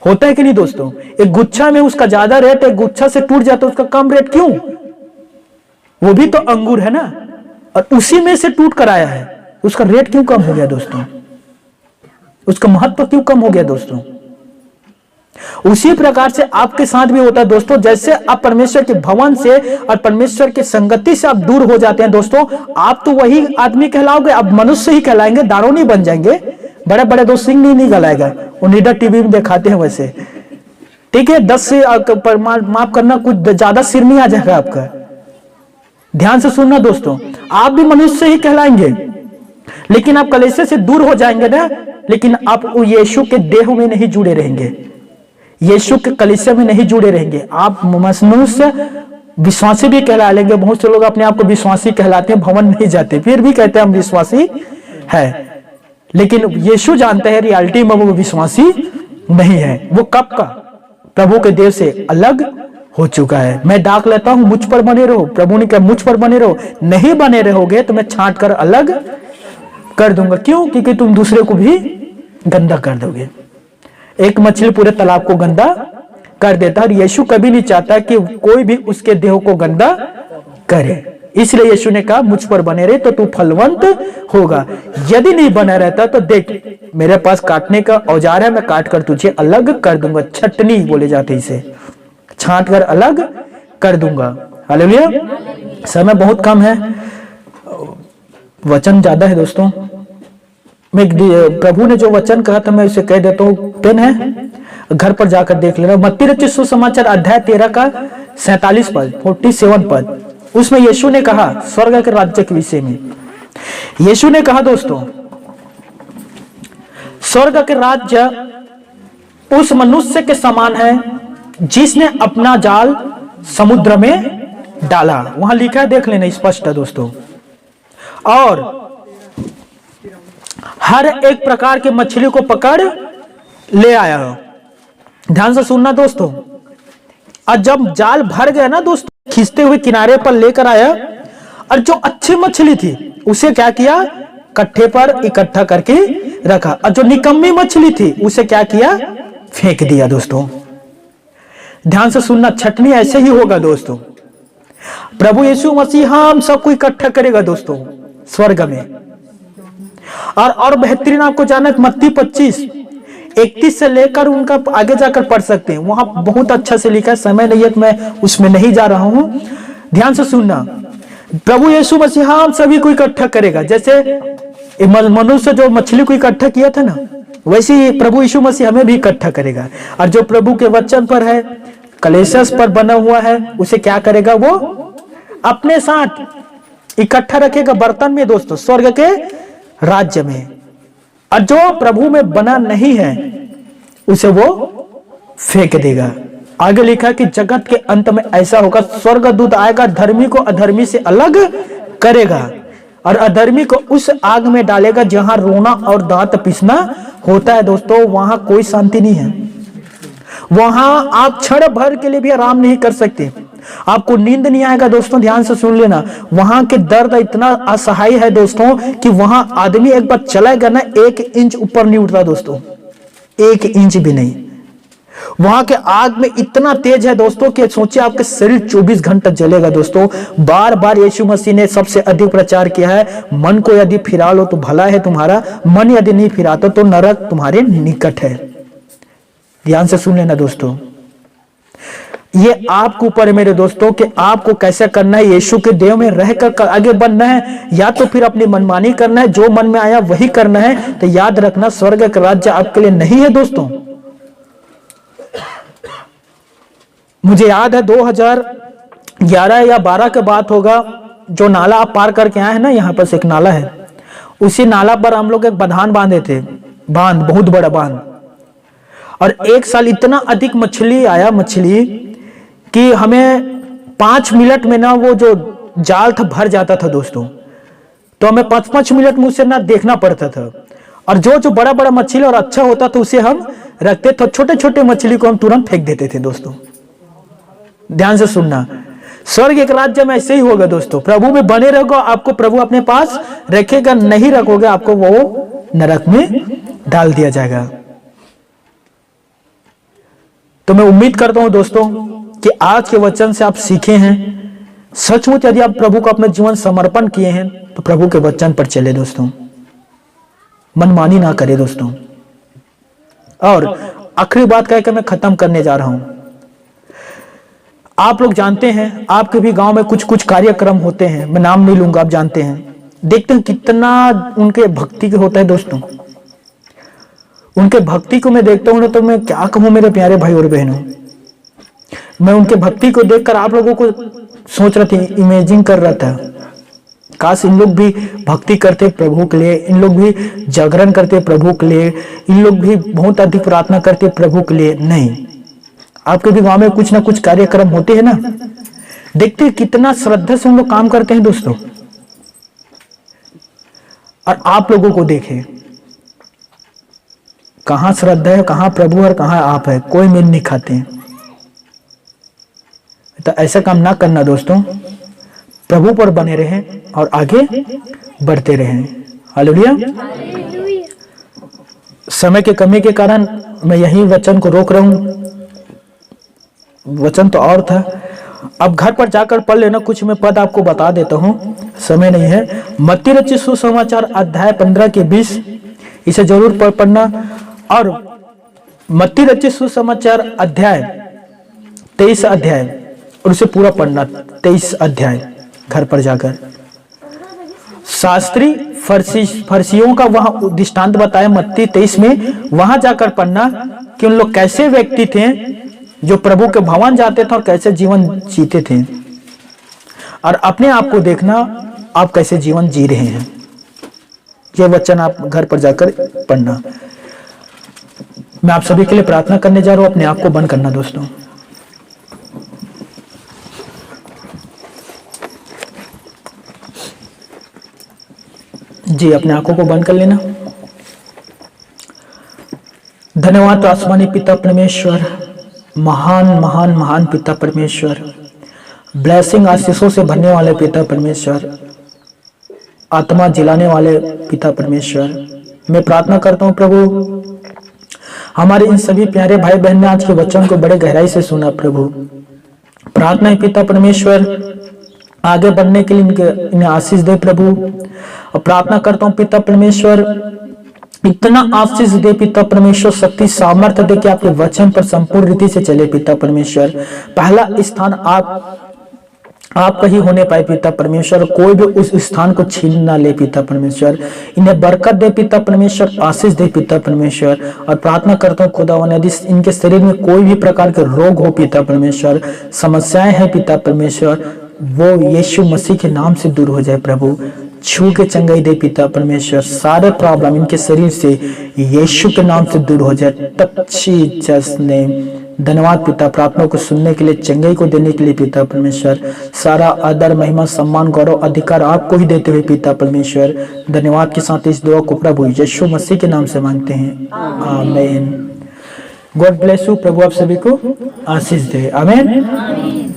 होता है कि नहीं दोस्तों? एक गुच्छा में उसका ज्यादा रेट, एक गुच्छा से टूट जाता है उसका कम रेट, क्यों? वो भी तो अंगूर है ना, और उसी में से टूट कर आया है, उसका रेट क्यों कम हो गया दोस्तों? उसका महत्व क्यों कम हो गया दोस्तों? उसी प्रकार से आपके साथ भी होता है दोस्तों। जैसे आप परमेश्वर के भवन से और परमेश्वर की संगति से आप दूर हो जाते हैं दोस्तों, आप तो वही आदमी कहलाओगे, आप मनुष्य ही कहलाएंगे, दानव नहीं बन जाएंगे। बड़े बड़े दो सिंह नहीं कहलाएगा, वो नीडा टीवी में दिखाते हैं वैसे, ठीक है। 10 से माफ करना, कुछ ज्यादा सिर नहीं आ जाएगा आपका। ध्यान से सुनना दोस्तों, आप भी मनुष्य ही कहलाएंगे, लेकिन आप कलीसिया से दूर हो जाएंगे ना, लेकिन आप यीशु के देह में नहीं जुड़े रहेंगे, यीशु के कलीसिया में नहीं जुड़े रहेंगे। आप मनुष्य विश्वासी भी कहला लेंगे। बहुत से लोग अपने आप को विश्वासी कहलाते हैं, भवन नहीं जाते, फिर भी कहते हैं हम विश्वासी है, लेकिन यीशु जानते हैं रियलिटी में वो विश्वासी नहीं है। वो कब का प्रभु के देव से अलग हो चुका है। मैं डाक लेता हूं, मुझ पर बने रहो। प्रभु ने कहा मुझ पर बने रहो, नहीं बने रहोगे तो मैं छांट कर अलग कर दूंगा। क्यों? क्योंकि तुम दूसरे को भी गंदा कर दोगे। एक मछली पूरे तालाब को गंदा कर देता है, और यीशु कभी नहीं चाहता कि कोई भी उसके देह को गंदा करे। इसलिए यीशु ने कहा मुझ पर बने रहे तो तू फलवंत होगा। यदि नहीं बना रहता तो देख मेरे पास काटने का औजार है, मैं काट कर तुझे अलग कर दूंगा। छटनी बोले जाते इसे, छांट कर अलग कर दूंगा। हालेलुया। समय बहुत कम है, वचन ज्यादा है दोस्तों। मैं प्रभु ने जो वचन कहा था मैं उसे कह देता हूँ। पेन है, घर पर जाकर देख लेना। मत्ती रचित सुसमाचार अध्याय 13 का 47 पद, 47 पद, उसमें यीशु ने कहा स्वर्ग के राज्य के विषय में। यीशु ने कहा दोस्तों, स्वर्ग के राज्य उस मनुष्य के समान है जिसने अपना जाल समुद्र में डाला। वहां लिखा है, देख लेना, स्पष्ट है दोस्तों। और हर एक प्रकार की मछली को पकड़ ले आया। ध्यान से सुनना दोस्तों। और जब जाल भर गया ना दोस्तों, खींचते हुए किनारे पर लेकर आया, और जो अच्छी मछली थी उसे क्या किया? कट्ठे पर इकट्ठा करके रखा। और जो निकम्मी मछली थी उसे क्या किया? फेंक दिया। दोस्तों ध्यान से सुनना, छटनी ऐसे ही होगा दोस्तों। प्रभु यीशु मसीह हम सबको इकट्ठा करेगा दोस्तों स्वर्ग में। और बेहतरीन आपको जानना है, मत्ती 25:31 से लेकर उनका आगे जाकर पढ़ सकते हैं। वहां बहुत अच्छा से लिखा है, समय नहीं है तो मैं उसमें नहीं जा रहा हूं। ध्यान से सुनना, प्रभु यीशु मसीह हम सभी को इकट्ठा करेगा। जैसे मनुष्य जो मछली को इकट्ठा किया था ना, वैसे ही प्रभु यीशु मसीह हमें भी इकट्ठा करेगा। और जो प्रभु के वचन पर है, कलेशस पर बना हुआ है, उसे क्या करेगा? वो अपने साथ इकट्ठा रखेगा बर्तन में दोस्तों, स्वर्ग के राज्य में। और जो प्रभु में बना नहीं है उसे वो फेंक देगा। आगे लिखा कि जगत के अंत में ऐसा होगा, स्वर्गदूत आएगा, धर्मी को अधर्मी से अलग करेगा और अधर्मी को उस आग में डालेगा जहां रोना और दांत पिसना होता है। दोस्तों वहां कोई शांति नहीं है, वहां आप क्षण भर के लिए भी आराम नहीं कर सकते, आपको नींद नहीं आएगा। दोस्तों ध्यान से सुन लेना, वहां के दर्द इतना असहाय है दोस्तों कि वहां आदमी एक बार चलेगा ना, 1 इंच ऊपर नहीं उठता दोस्तों, 1 इंच भी नहीं। वहां के आग में इतना तेज है दोस्तों कि सोचिए आपके शरीर 24 घंटा जलेगा। दोस्तों बार बार यीशु मसीह ने सबसे अधिक प्रचार किया है, मन को यदि फिरा लो तो भला है तुम्हारा, मन यदि नहीं फिराता तो नरक तुम्हारे निकट है। ध्यान से सुन लेना दोस्तों, ये आपके ऊपर है मेरे दोस्तों कि आपको कैसे करना है। यीशु के देह में रहकर आगे बढ़ना है या तो फिर अपनी मनमानी करना है, जो मन में आया वही करना है। तो याद रखना स्वर्ग का राज्य आपके लिए नहीं है दोस्तों। मुझे याद है 2011 या 12 के बात होगा, जो नाला आप पार करके आए हैं ना, यहाँ पर एक नाला है, उसी नाला पर हम लोग एक बंधान बांधे थे, बांध, बहुत बड़ा बांध। और एक साल इतना अधिक मछली आया, मछली कि हमें 5 मिनट में ना वो जो जाल था भर जाता था दोस्तों। तो हमें 5-5 मिनट में उसे ना देखना पड़ता था। और जो बड़ा बड़ा मछली और अच्छा होता था उसे हम रखते थे, छोटे छोटे मछली को हम तुरंत फेंक देते थे दोस्तों। ध्यान से सुनना, स्वर्ग एक राज्य में ऐसे ही होगा दोस्तों। प्रभु में बने रहोगे, आपको प्रभु अपने पास रखेगा, नहीं रखोगे आपको वो नरक में डाल दिया जाएगा। तो मैं उम्मीद करता हूं दोस्तों कि आज के वचन से आप सीखे हैं। सचमुच यदि आप प्रभु को अपना जीवन समर्पण किए हैं तो प्रभु के वचन पर चले दोस्तों, मनमानी ना करें दोस्तों। और आखिरी बात कह के मैं खत्म करने जा रहा हूं। आप लोग जानते हैं, आपके भी गांव में कुछ कुछ कार्यक्रम होते हैं, मैं नाम नहीं लूंगा, आप जानते हैं। देखते हैं कितना उनके भक्ति के होता है दोस्तों। उनके भक्ति को मैं देखता हूं ना, तो मैं क्या कहूं मेरे प्यारे भाई और बहनों, मैं उनके भक्ति को देखकर आप लोगों को सोच रहा था, इमेजिन कर रहा था, काश इन लोग भी भक्ति करते प्रभु के लिए, इन लोग भी जागरण करते प्रभु के लिए, इन लोग भी बहुत अधिक प्रार्थना करते प्रभु के लिए। नहीं, आपके भी गांव में कुछ ना कुछ कार्यक्रम होते हैं ना, देखते हैं कितना श्रद्धा से हम लोग काम करते हैं दोस्तों। और आप लोगों को देखें, कहां श्रद्धा है, कहां प्रभु और कहां आप है, कोई मेल नहीं खाते हैं। तो ऐसा काम ना करना दोस्तों, प्रभु पर बने रहें और आगे बढ़ते रहें। हालेलुया। समय के कमी के कारण मैं यही वचन को रोक रहा हूं, वचन तो और था, अब घर पर जाकर पढ़ लेना। कुछ मैं पद आपको बता देता हूं, समय नहीं है। मत्ती रचित सुसमाचार अध्याय 15 के 20, इसे जरूर पढ़ना। और मत्ती रचित सुसमाचार अध्याय 23 अध्याय, और उसे पूरा पढ़ना, 23 अध्याय घर पर जाकर। शास्त्री फरसियों का वहां दृष्टांत बताया मत्ती 23 में, वहां जाकर पढ़ना कि उन लोग कैसे व्यक्ति थे जो प्रभु के भवन जाते थे और कैसे जीवन जीते थे। और अपने आप को देखना, आप कैसे जीवन जी रहे हैं। यह वचन आप घर पर जाकर पढ़ना। मैं आप सभी के लिए प्रार्थना करने जा रहा हूं। अपने आप को बंद करना दोस्तों। जी, अपने आंखों को बंद कर लेना। धन्यवाद तो आसमानी पिता परमेश्वर, महान महान महान पिता परमेश्वर, ब्लेसिंग आशीषों से भरने वाले पिता परमेश्वर, आत्मा जिलाने वाले पिता परमेश्वर, मैं प्रार्थना करता हूं प्रभु, हमारे इन सभी प्यारे भाई बहन ने आज के वचन को बड़े गहराई से सुना प्रभु। प्रार्थना है पिता परमेश्वर, आगे बढ़ने के लिए इन्हें आशीष दे प्रभु। और प्रार्थना करता हूं पिता परमेश्वर, इतना आशीष दे पिता परमेश्वर, शक्ति सामर्थ्य दे कि आपके वचन पर संपूर्ण रीति से चले पिता परमेश्वर। पहला स्थान आपका ही होने पाए पिता परमेश्वर, कोई भी उस स्थान को छीन ना ले पिता परमेश्वर। इन्हें बरकत दे पिता परमेश्वर, आशीष दे पिता परमेश्वर। और प्रार्थना करता हूँ खुदावन, यदि इनके शरीर में कोई भी प्रकार के रोग हो पिता परमेश्वर, समस्याएं हैं पिता परमेश्वर, वो यीशु मसीह के नाम से दूर हो जाए प्रभु। छू के चंगाई दे पिता परमेश्वर, सारे प्रॉब्लम इनके शरीर से यीशु के नाम से दूर हो जाए। Touch Jesus name. धन्यवाद पिता, प्रार्थना को सुनने के लिए, चंगाई को देने के लिए पिता परमेश्वर। सारा आदर महिमा सम्मान गौरव अधिकार आपको ही देते हुए पिता परमेश्वर, धन्यवाद के साथ इस दुआ को प्रभु यीशु मसीह के नाम से मांगते हैं, आमीन। God bless you. प्रभु आप सभी को आशीष दे, आमीन।